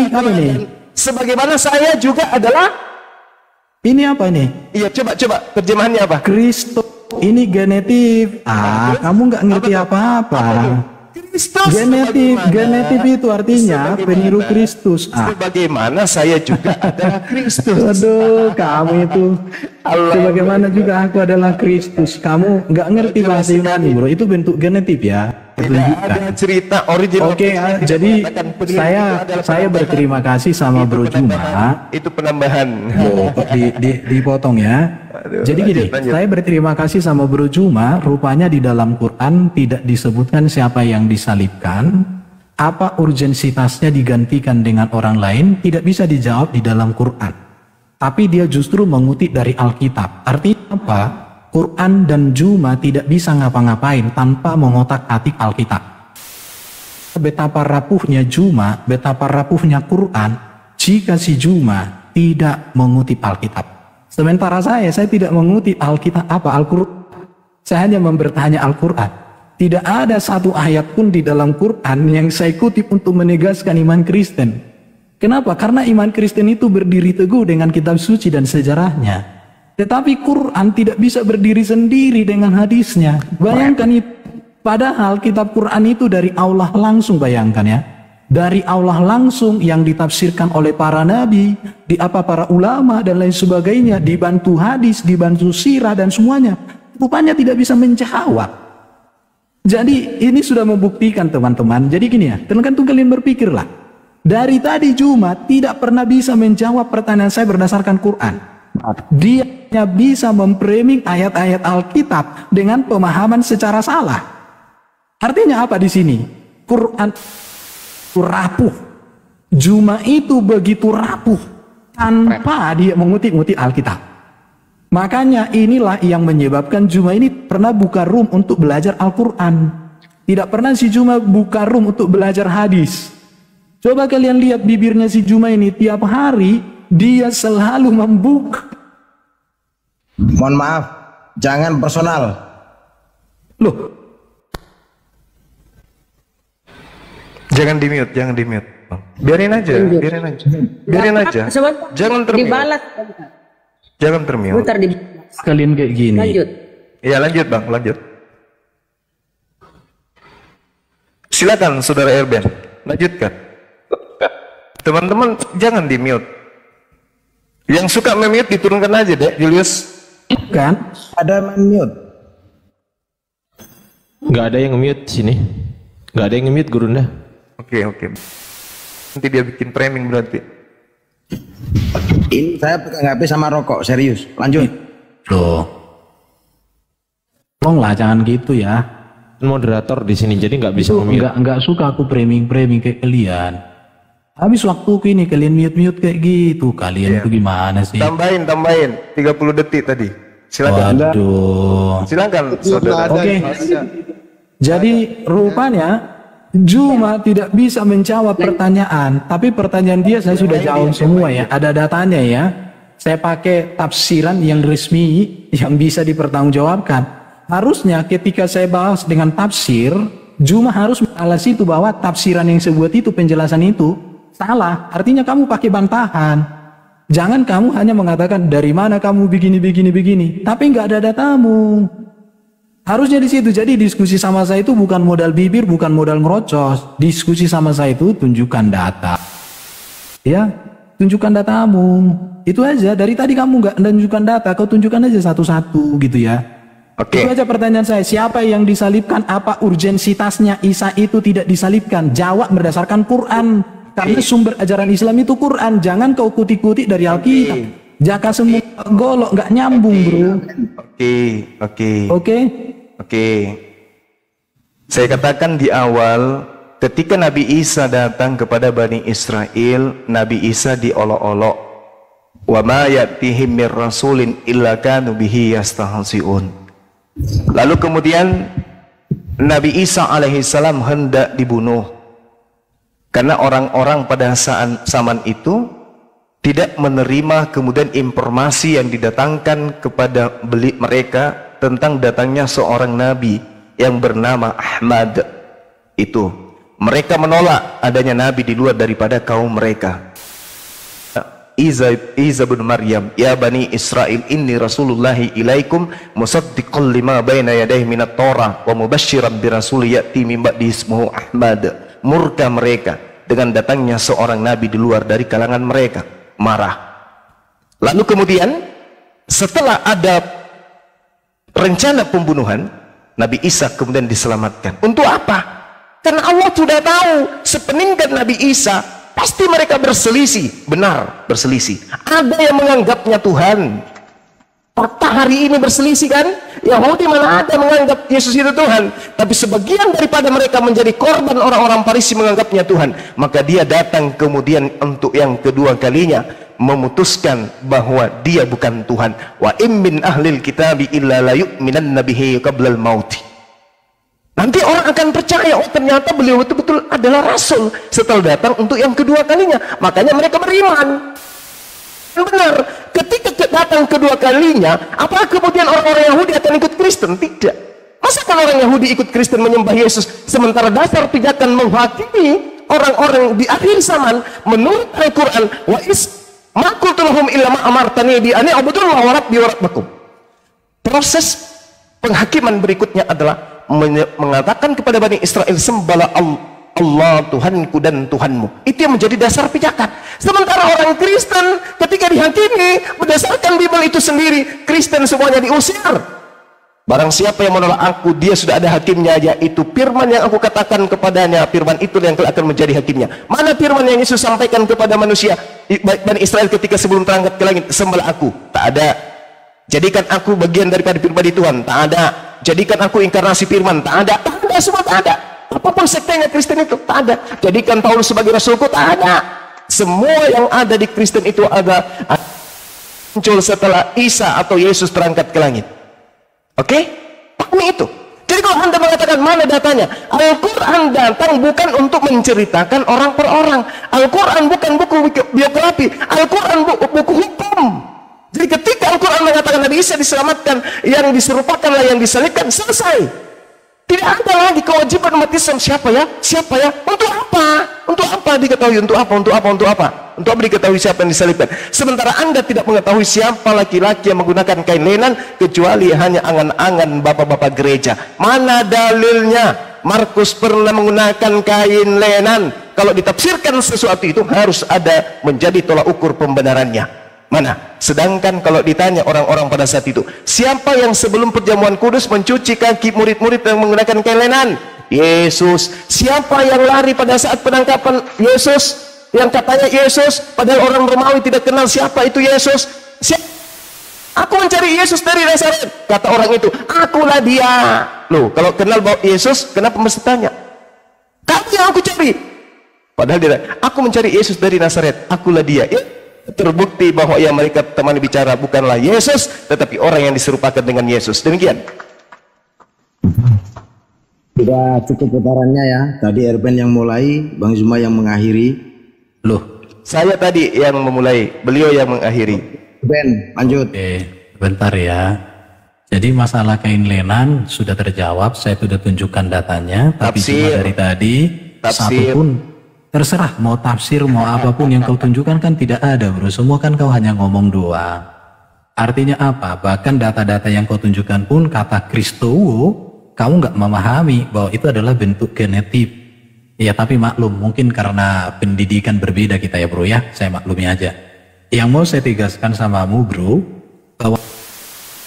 apa ini? Sebagaimana saya juga adalah. Ini apa nih? Iya, coba terjemahannya apa? Kristus. Ini genetif. Kamu nggak ngerti apa-apa. Genetik itu artinya peniru Kristus. Sebagaimana saya juga adalah Kristus. Aduh, kamu itu sebagaimana juga aku adalah Kristus. Kamu nggak ngerti bahasa Yunani, bro. Itu bentuk genetik ya. Tidak ada cerita original. Oke, jadi saya berterima kasih sama Bro Juma. Itu penambahan. Dipotong ya. Jadi gini, saya berterima kasih sama Bro Juma. Rupanya di dalam Quran tidak disebutkan siapa yang disalibkan. Apa urgensitasnya digantikan dengan orang lain tidak bisa dijawab di dalam Quran. Tapi dia justru mengutip dari Alkitab. Artinya apa? Quran dan Juma tidak bisa ngapa-ngapain tanpa mengotak-atik Alkitab. Betapa rapuhnya Juma, betapa rapuhnya Quran jika si Juma tidak mengutip Alkitab. Sementara saya tidak mengutip Alkitab Al-Quran. Saya hanya membertanya Al-Quran. Tidak ada satu ayat pun di dalam Quran yang saya kutip untuk menegaskan iman Kristen. Kenapa? Karena iman Kristen itu berdiri teguh dengan kitab suci dan sejarahnya. Tetapi Quran tidak bisa berdiri sendiri dengan hadisnya. Bayangkan itu. Padahal kitab Quran itu dari Allah langsung, bayangkan ya. Dari Allah langsung yang ditafsirkan oleh para nabi, para ulama dan lain sebagainya, dibantu hadis, dibantu sirah dan semuanya. Rupanya tidak bisa menjawab. Jadi ini sudah membuktikan teman-teman. Jadi gini ya, tergantung kalian berpikirlah. Dari tadi Juma tidak pernah bisa menjawab pertanyaan saya berdasarkan Quran. Dia hanya bisa memframing ayat-ayat Alkitab dengan pemahaman secara salah. Artinya apa di sini? Quran rapuh. Juma itu begitu rapuh tanpa dia mengutip-ngutip Alkitab. Makanya inilah yang menyebabkan Juma ini pernah buka room untuk belajar Al-Quran. Tidak pernah si Juma buka room untuk belajar hadis. Coba kalian lihat bibirnya si Juma ini tiap hari dia selalu membuka. Mohon maaf, jangan personal. Loh, jangan di mute. Biarin aja. Jangan termute. Jangan termute. Sekalian kayak gini. Lanjut. Ya lanjut Bang, lanjut. Silakan Saudara Erben, lanjutkan. Teman-teman jangan di mute. Yang suka mute diturunkan aja deh, Julius. Kan? Ada mute. Nggak ada yang mute sini. Nggak ada yang mute Gurunda. Oke. Nanti dia bikin framing berarti. Ini saya pegang HP sama rokok, serius. Lanjut. Loh. Tolonglah jangan gitu ya. Moderator di sini jadi nggak bisa mute. Nggak suka aku framing kayak kalian. Habis waktuku ini kalian mute kayak gitu. Kalian itu gimana sih? Tambahin 30 detik tadi. Silakan. Waduh. Silakan Saudara. Oke. Jadi rupanya Juma tidak bisa menjawab pertanyaan, tapi pertanyaan dia saya sudah jawab semua ya. Ada datanya ya. Saya pakai tafsiran yang resmi yang bisa dipertanggungjawabkan. Harusnya ketika saya bahas dengan tafsir, Juma harus mengalas itu bahwa tafsiran yang saya buat itu, penjelasan itu salah, artinya kamu pakai bantahan. Jangan kamu hanya mengatakan dari mana kamu begini, tapi nggak ada datamu. Harusnya di situ. Jadi diskusi sama saya itu bukan modal bibir, bukan modal ngerocos. Diskusi sama saya itu tunjukkan data. Ya, tunjukkan datamu. Itu aja. Dari tadi kamu nggak tunjukkan data, kau tunjukkan aja satu-satu gitu ya. Oke. Itu aja pertanyaan saya. Siapa yang disalibkan? Apa urgensitasnya Isa itu tidak disalibkan? Jawab berdasarkan Quran. Karena sumber ajaran Islam itu Quran. Jangan kau kuti-kuti dari Alkitab. Jaka semua golok nggak nyambung, bro. Oke. Saya katakan di awal, ketika Nabi Isa datang kepada Bani Israel, Nabi Isa diolok-olok. Wa ma ya'tihim mir rasulin illa kanu bihi yastahzi'un. Lalu kemudian Nabi Isa alaihissalam hendak dibunuh. Karena orang-orang pada saat zaman itu tidak menerima kemudian informasi yang didatangkan kepada mereka tentang datangnya seorang nabi yang bernama Ahmad. Itu mereka menolak adanya nabi di luar daripada kaum mereka. Isa bin Maryam, ya bani Israel, inni rasulullahi ilaikum musaddiqan lima baina yadayhi minat Torah wa mubasysyiran bi rasul ya'ti min ba'di ismuhu Ahmad. Murka mereka dengan datangnya seorang nabi di luar dari kalangan mereka, marah. Lalu kemudian setelah ada rencana pembunuhan, Nabi Isa kemudian diselamatkan. Untuk apa? Karena Allah sudah tahu sepeninggal Nabi Isa pasti mereka berselisih, benar berselisih. Ada yang menganggapnya Tuhan. Fakta hari ini berselisih kan? Yahudi mana ada menganggap Yesus itu Tuhan. Tapi sebagian daripada mereka menjadi korban orang-orang Farisi menganggapnya Tuhan. Maka dia datang kemudian untuk yang kedua kalinya memutuskan bahwa dia bukan Tuhan. Wa im min ahlil kitabi illa la yu'minanna bihi qablal mauti. Nanti orang akan percaya, oh ternyata beliau betul-betul adalah rasul setelah datang untuk yang kedua kalinya. Makanya mereka beriman. Benar, ketika datang kedua kalinya, apakah kemudian orang-orang Yahudi akan ikut Kristen? Tidak. Masa kan orang Yahudi ikut Kristen menyembah Yesus, sementara dasar pijakan menghakimi orang-orang di akhir zaman menurut Al-Quran, wa is ma qultu lahum illa ma amartani bi an a'budullaha wa rabbi wa rabbakum. Proses penghakiman berikutnya adalah mengatakan kepada Bani Israel, sembahlah Allah Tuhanku dan Tuhanmu. Itu yang menjadi dasar pijakan. Sementara orang Kristen ketika dihakimi berdasarkan Bible itu sendiri, Kristen semuanya diusir. Barang siapa yang menolak aku, dia sudah ada hakimnya, yaitu firman yang aku katakan kepadanya. Firman itu yang akan menjadi hakimnya. Mana firman yang Yesus sampaikan kepada manusia Bani Israel ketika sebelum terangkat ke langit, sembahlah aku? Tak ada. Jadikan aku bagian daripada pribadi Tuhan? Tak ada. Jadikan aku inkarnasi firman? Tak ada. Tak ada, semua tak ada. Apapun sektenya Kristen itu tak ada. Jadikan Paulus sebagai rasulku? Tak ada. Semua yang ada di Kristen itu ada muncul setelah Isa atau Yesus terangkat ke langit. Oke? Pahami itu. Jadi kalau Anda mengatakan mana datanya, Al-Quran datang bukan untuk menceritakan orang per orang. Al-Quran bukan buku biografi. Al-Quran buku hukum. Jadi ketika Al-Quran mengatakan Nabi Isa diselamatkan, yang diserupakanlah yang disalibkan, selesai. Tidak ada lagi kewajiban umat Islam. Siapa ya? Siapa ya? Untuk apa? Untuk apa diketahui? Untuk apa? Untuk apa? Untuk apa? Untuk apa diketahui siapa yang disalibkan? Sementara Anda tidak mengetahui siapa laki-laki yang menggunakan kain lenan, kecuali hanya angan-angan bapak-bapak gereja. Mana dalilnya Markus pernah menggunakan kain lenan? Kalau ditafsirkan sesuatu itu harus ada menjadi tolak ukur pembenarannya. Mana? Sedangkan kalau ditanya orang-orang pada saat itu, siapa yang sebelum perjamuan kudus mencuci kaki murid-murid yang menggunakan kain lenan? Yesus. Siapa yang lari pada saat penangkapan Yesus? Yang katanya Yesus, padahal orang Romawi tidak kenal siapa itu Yesus. Aku mencari Yesus dari Nazaret. Kata orang itu, akulah dia. Loh, kalau kenal bahwa Yesus, kenapa mesti tanya? Kamu yang aku cari. Padahal dia, aku mencari Yesus dari Nazaret. Akulah dia. Terbukti bahwa yang mereka temani bicara bukanlah Yesus, tetapi orang yang diserupakan dengan Yesus. Demikian. Sudah cukup putarannya ya. Tadi Erben yang mulai, Bang Zuma yang mengakhiri. Loh, saya tadi yang memulai, beliau yang mengakhiri. Ben, lanjut. Oke, bentar ya. Jadi masalah kain lenan sudah terjawab. Saya sudah tunjukkan datanya. Tapi cuma dari tadi satu pun. Terserah mau tafsir mau apapun yang kau tunjukkan kan tidak ada bro. Semua kan kau hanya ngomong doang. Artinya apa? Bahkan data-data yang kau tunjukkan pun kata Kristowo, kamu nggak memahami bahwa itu adalah bentuk genetik. Ya tapi maklum mungkin karena pendidikan berbeda kita ya bro ya. Saya maklumi aja. Yang mau saya tegaskan samamu bro, bahwa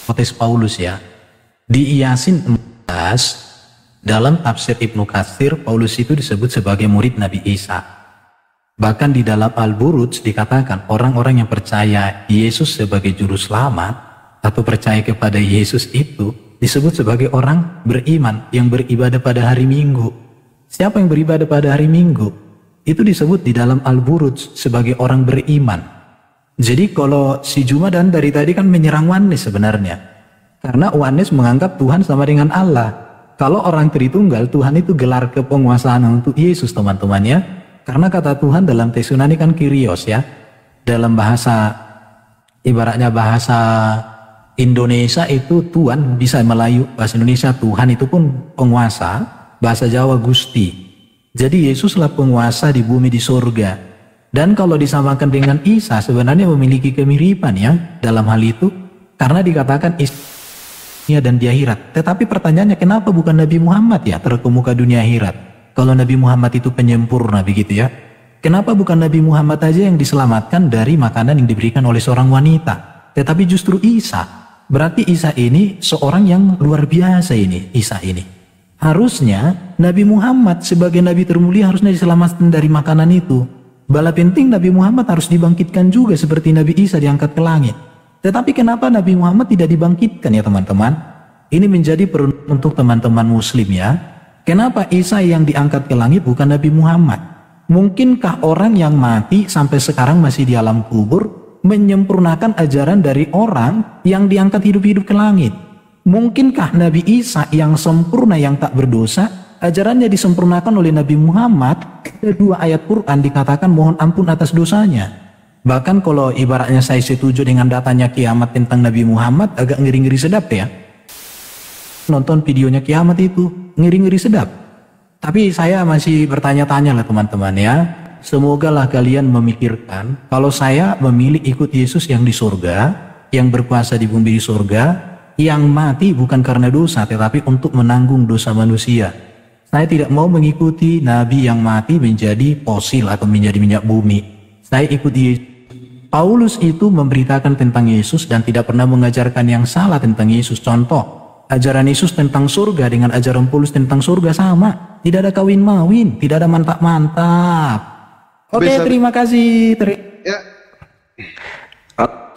konteks Paulus ya di Yasin 14 dalam tafsir Ibnu Katsir, Paulus itu disebut sebagai murid Nabi Isa. Bahkan di dalam Al-Buruj dikatakan orang-orang yang percaya Yesus sebagai juru selamat atau percaya kepada Yesus itu disebut sebagai orang beriman yang beribadah pada hari Minggu. Siapa yang beribadah pada hari Minggu? Itu disebut di dalam Al-Buruj sebagai orang beriman. Jadi kalau si Jumadan dari tadi kan menyerang Wanis sebenarnya. Karena Wanis menganggap Tuhan sama dengan Allah. Kalau orang Tritunggal, Tuhan itu gelar kepenguasaan untuk Yesus teman-temannya. Karena kata Tuhan dalam teks Yunani kan Kyrios ya. Dalam bahasa, ibaratnya bahasa Indonesia itu Tuhan, bisa Melayu, bahasa Indonesia Tuhan itu pun penguasa, bahasa Jawa Gusti. Jadi Yesuslah penguasa di bumi di surga. Dan kalau disamakan dengan Isa sebenarnya memiliki kemiripan ya dalam hal itu, karena dikatakan Isa dan di akhirat. Tetapi pertanyaannya, kenapa bukan Nabi Muhammad ya terkemuka dunia akhirat? Kalau Nabi Muhammad itu penyempurna begitu ya, kenapa bukan Nabi Muhammad aja yang diselamatkan dari makanan yang diberikan oleh seorang wanita, tetapi justru Isa? Berarti Isa ini seorang yang luar biasa ini, Isa ini. Harusnya Nabi Muhammad sebagai Nabi termulia harusnya diselamatkan dari makanan itu. Bala penting Nabi Muhammad harus dibangkitkan juga seperti Nabi Isa diangkat ke langit. Tetapi kenapa Nabi Muhammad tidak dibangkitkan ya teman-teman? Ini menjadi perundungan untuk teman-teman muslim ya. Kenapa Isa yang diangkat ke langit bukan Nabi Muhammad? Mungkinkah orang yang mati sampai sekarang masih di alam kubur menyempurnakan ajaran dari orang yang diangkat hidup-hidup ke langit? Mungkinkah Nabi Isa yang sempurna yang tak berdosa ajarannya disempurnakan oleh Nabi Muhammad? Ada 2 ayat Quran dikatakan mohon ampun atas dosanya. Bahkan kalau ibaratnya saya setuju dengan datanya kiamat tentang Nabi Muhammad, agak ngeri-ngeri sedap ya. Nonton videonya kiamat itu ngeri-ngeri sedap. Tapi saya masih bertanya-tanya lah teman-teman ya. Semoga lah kalian memikirkan, kalau saya memilih ikut Yesus yang di surga, yang berkuasa di bumi di surga, yang mati bukan karena dosa tetapi untuk menanggung dosa manusia. Saya tidak mau mengikuti Nabi yang mati menjadi fosil atau menjadi minyak bumi. Saya ikuti Yesus. Paulus itu memberitakan tentang Yesus dan tidak pernah mengajarkan yang salah tentang Yesus. Contoh, ajaran Yesus tentang surga dengan ajaran Paulus tentang surga sama. Tidak ada kawin-mawin, tidak ada mantap-mantap. Oke, terima kasih. Ya.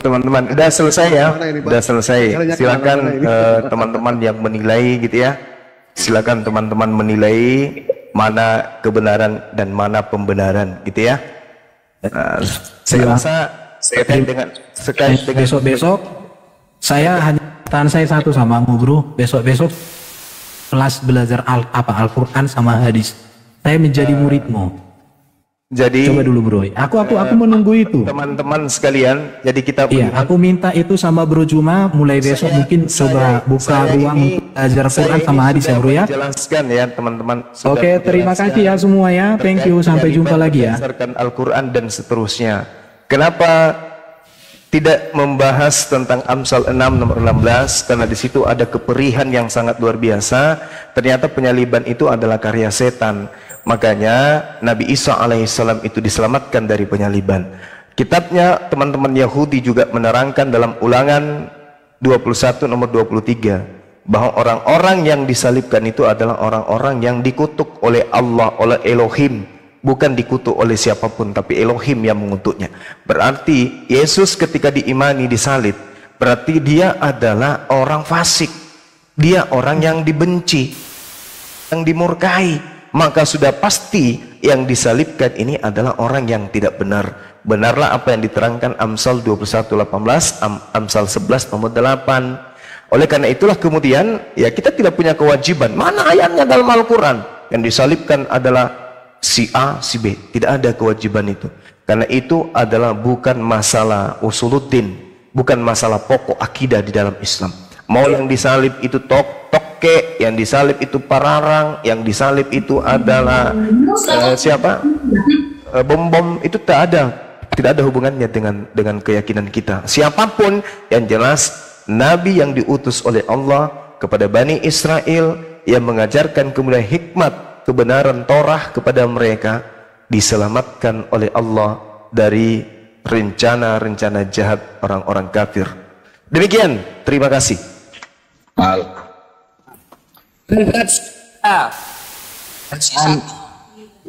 Teman-teman, udah selesai ya? Udah selesai. Silakan teman-teman yang menilai gitu ya. Silakan teman-teman menilai mana kebenaran dan mana pembenaran gitu ya. Saya rasa sekait dengan besok-besok saya hanya tahan saya satu sama kamu bro. Besok-besok kelas belajar Al-Quran sama hadis. Saya menjadi muridmu. Jadi coba dulu bro. Aku menunggu itu. Teman-teman sekalian, jadi kita aku minta itu sama Bro Juma mulai besok mungkin coba buka ruang untuk belajar Quran sama hadis ya bro ya. Jelaskan ya teman-teman. Oke, terima kasih ya semua ya. Thank you, sampai jumpa lagi ya. Berdasarkan Al-Quran dan seterusnya. Kenapa tidak membahas tentang Amsal 6 nomor 16? Karena di situ ada keperihan yang sangat luar biasa. Ternyata penyaliban itu adalah karya setan. Makanya Nabi Isa alaihissalam itu diselamatkan dari penyaliban. Kitabnya teman-teman Yahudi juga menerangkan dalam Ulangan 21 nomor 23 bahwa orang-orang yang disalibkan itu adalah orang-orang yang dikutuk oleh Allah, oleh Elohim, bukan dikutuk oleh siapapun tapi Elohim yang mengutuknya. Berarti Yesus ketika diimani disalib, berarti dia adalah orang fasik, dia orang yang dibenci, yang dimurkai. Maka sudah pasti yang disalibkan ini adalah orang yang tidak benar. Benarlah apa yang diterangkan Amsal 21:18, Amsal 11 nomor 8. Oleh karena itulah kemudian ya kita tidak punya kewajiban. Mana ayatnya dalam Al-Quran? Yang disalibkan adalah si A, si B. Tidak ada kewajiban itu. Karena itu adalah bukan masalah usuluddin, bukan masalah pokok akidah di dalam Islam. Mau yang disalib itu toke, yang disalib itu pararang, yang disalib itu adalah bom-bom, itu tidak ada hubungannya dengan keyakinan kita. Siapapun yang jelas Nabi yang diutus oleh Allah kepada Bani Israel yang mengajarkan kemudian hikmat kebenaran Torah kepada mereka, diselamatkan oleh Allah dari rencana-rencana jahat orang-orang kafir. Demikian, terima kasih.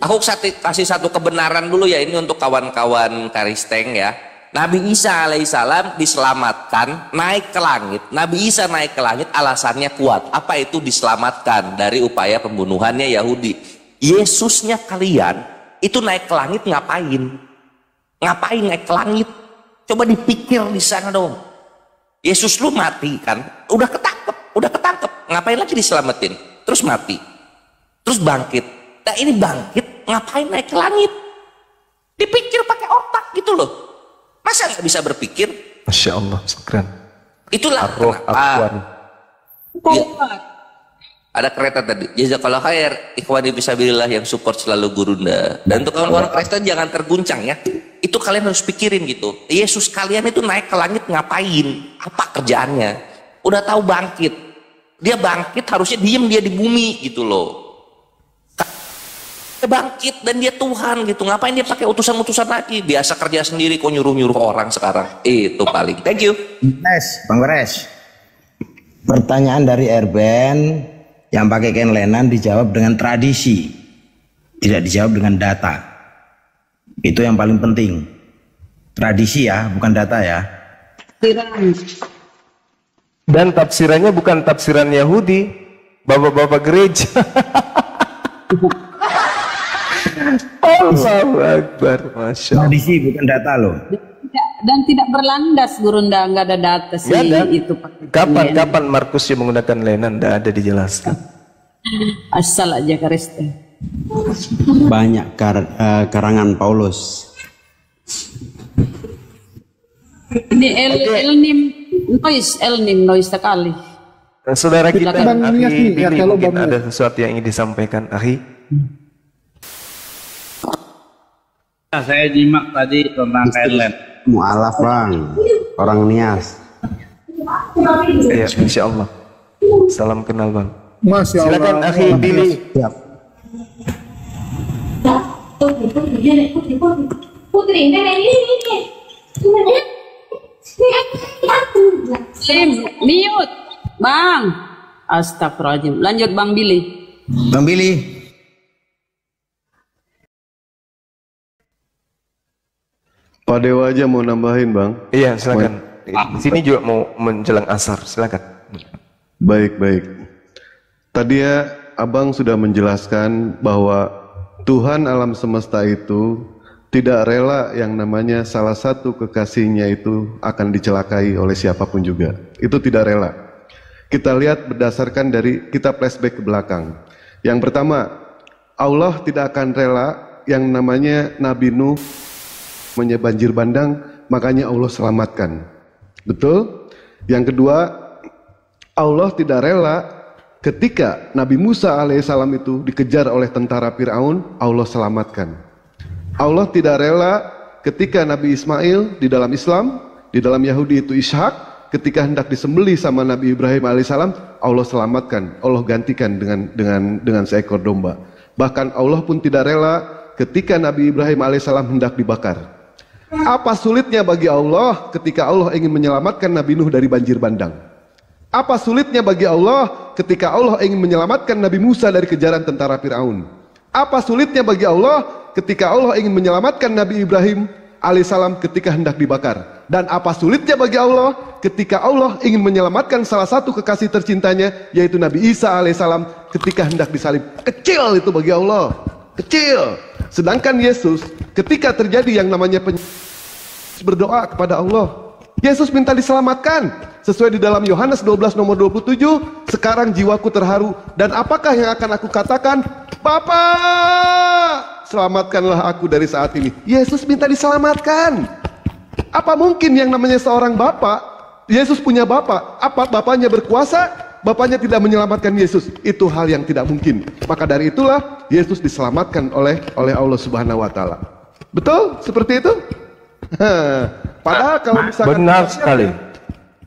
Aku kasih satu kebenaran dulu ya, ini untuk kawan-kawan Karisteng ya. Nabi Isa alaihissalam diselamatkan naik ke langit. Nabi Isa naik ke langit alasannya kuat. Apa itu diselamatkan dari upaya pembunuhannya Yahudi? Yesusnya kalian itu naik ke langit ngapain? Ngapain naik ke langit? Coba dipikir di sana dong. Yesus lu mati kan, udah ketangkep, ngapain lagi diselamatin? Terus mati, terus bangkit. Nah ini bangkit, ngapain naik ke langit? Dipikir pakai otak gitu loh. Masa nggak bisa berpikir? Masya Allah, keren. Itulah Ar-Ruh kenapa. Ada kereta tadi. Jazakallah khair, ikhwani fisabilillah yang support selalu Gurunda. Dan untuk kawan-kawan Kristen jangan terguncang ya. Itu kalian harus pikirin gitu. Yesus kalian itu naik ke langit ngapain? Apa kerjaannya? Udah tahu bangkit. Dia bangkit harusnya diem dia di bumi gitu loh. Dia bangkit dan dia Tuhan gitu. Ngapain dia pakai utusan-utusan lagi? Biasa kerja sendiri kok nyuruh-nyuruh orang sekarang. Itu paling. Thank you. Bang Beres. Pertanyaan dari Erben. Yang pakai kain lenan dijawab dengan tradisi, tidak dijawab dengan data. Itu yang paling penting. Tradisi ya, bukan data ya. Dan tafsirannya bukan tafsiran Yahudi, bapak-bapak gereja. Allahu Akbar, Masya Allah. Tradisi bukan data loh. Dan tidak berlandas Gurunda, nggak ada data sih itu. Kapan Markus yang menggunakan lenan? Tidak ada dijelaskan. Asal aja Kristen. Banyak karangan Paulus. Ini El Nim noise sekali. Saudara kita Akhi Billy mungkin Bang ada sesuatu yang ingin disampaikan, Akhi. Saya nyimak tadi tentang Thailand. Mu'alaf bang, orang Nias. Ya, insya Allah. Salam kenal bang. Masya Allah. Silakan Akhi Billy. Siap. Putri, Mute, Bang. Astagfirullahaladzim. Lanjut Bang Billy. Bang Billy. Pak Dewa aja mau nambahin bang. Iya silakan. Di sini juga mau menjelang asar, silakan. Baik. Tadi ya abang sudah menjelaskan bahwa Tuhan alam semesta itu tidak rela yang namanya salah satu kekasihnya itu akan dicelakai oleh siapapun juga. Itu tidak rela. Kita lihat berdasarkan dari kita flashback ke belakang. Yang pertama, Allah tidak akan rela yang namanya Nabi Nuh banjir bandang, makanya Allah selamatkan. Betul? Yang kedua, Allah tidak rela ketika Nabi Musa alaihissalam itu dikejar oleh tentara Fir'aun, Allah selamatkan. Allah tidak rela ketika Nabi Ismail di dalam Islam, di dalam Yahudi itu Ishak, ketika hendak disembelih sama Nabi Ibrahim alaihissalam, Allah selamatkan, Allah gantikan dengan seekor domba. Bahkan Allah pun tidak rela ketika Nabi Ibrahim alaihissalam hendak dibakar. Apa sulitnya bagi Allah ketika Allah ingin menyelamatkan Nabi Nuh dari banjir bandang? Apa sulitnya bagi Allah ketika Allah ingin menyelamatkan Nabi Musa dari kejaran tentara Fir'aun? Apa sulitnya bagi Allah ketika Allah ingin menyelamatkan Nabi Ibrahim alaihissalam ketika hendak dibakar? Dan apa sulitnya bagi Allah ketika Allah ingin menyelamatkan salah satu kekasih tercintanya, yaitu Nabi Isa alaihissalam ketika hendak disalib? Kecil itu bagi Allah, kecil. Sedangkan Yesus ketika terjadi yang namanya berdoa kepada Allah, Yesus minta diselamatkan sesuai di dalam Yohanes 12 nomor 27. Sekarang jiwaku terharu, dan apakah yang akan aku katakan? Bapa, selamatkanlah aku dari saat ini. Yesus minta diselamatkan. Apa mungkin yang namanya seorang bapak, Yesus punya bapak, apa bapaknya berkuasa, bapaknya tidak menyelamatkan Yesus? Itu hal yang tidak mungkin. Maka dari itulah Yesus diselamatkan oleh Allah Subhanahu wa taala. Betul? Seperti itu? Padahal kalau misalkan benar sekali.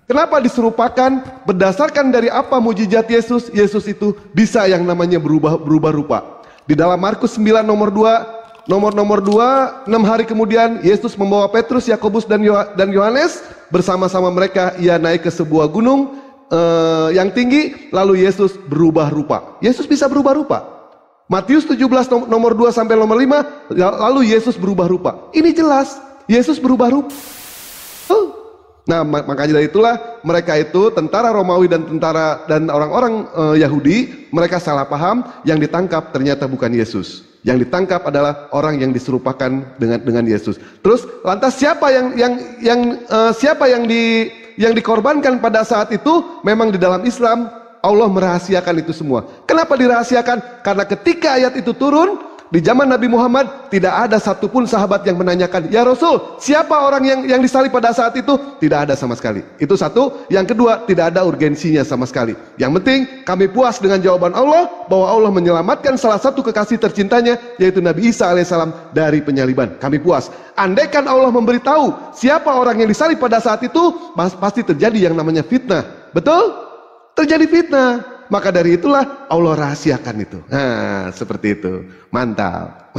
Kenapa diserupakan berdasarkan dari apa mujizat Yesus? Yesus itu bisa yang namanya berubah rupa. Di dalam Markus 9 nomor 2, nomor 2, 6 hari kemudian Yesus membawa Petrus, Yakobus dan Yohanes bersama-sama mereka. Ia naik ke sebuah gunung yang tinggi, lalu Yesus berubah rupa. Yesus bisa berubah rupa. Matius 17 nomor 2 sampai nomor 5, lalu Yesus berubah rupa. Ini jelas Yesus berubah rupa. Nah, makanya dari itulah mereka itu tentara Romawi dan orang-orang Yahudi, mereka salah paham, yang ditangkap ternyata bukan Yesus. Yang ditangkap adalah orang yang diserupakan dengan Yesus. Terus lantas siapa yang dikorbankan pada saat itu? Memang di dalam Islam Allah merahasiakan itu semua. Kenapa dirahasiakan? Karena ketika ayat itu turun, di zaman Nabi Muhammad tidak ada satupun sahabat yang menanyakan, "Ya Rasul, siapa orang yang disalib pada saat itu?" Tidak ada sama sekali. Itu satu. Yang kedua, tidak ada urgensinya sama sekali. Yang penting kami puas dengan jawaban Allah bahwa Allah menyelamatkan salah satu kekasih tercintanya, yaitu Nabi Isa alaihissalam dari penyaliban. Kami puas. Andaikan Allah memberitahu siapa orang yang disalib pada saat itu, pasti terjadi yang namanya fitnah. Betul? Terjadi fitnah. Maka dari itulah Allah rahasiakan itu. Nah, seperti itu. Mantap.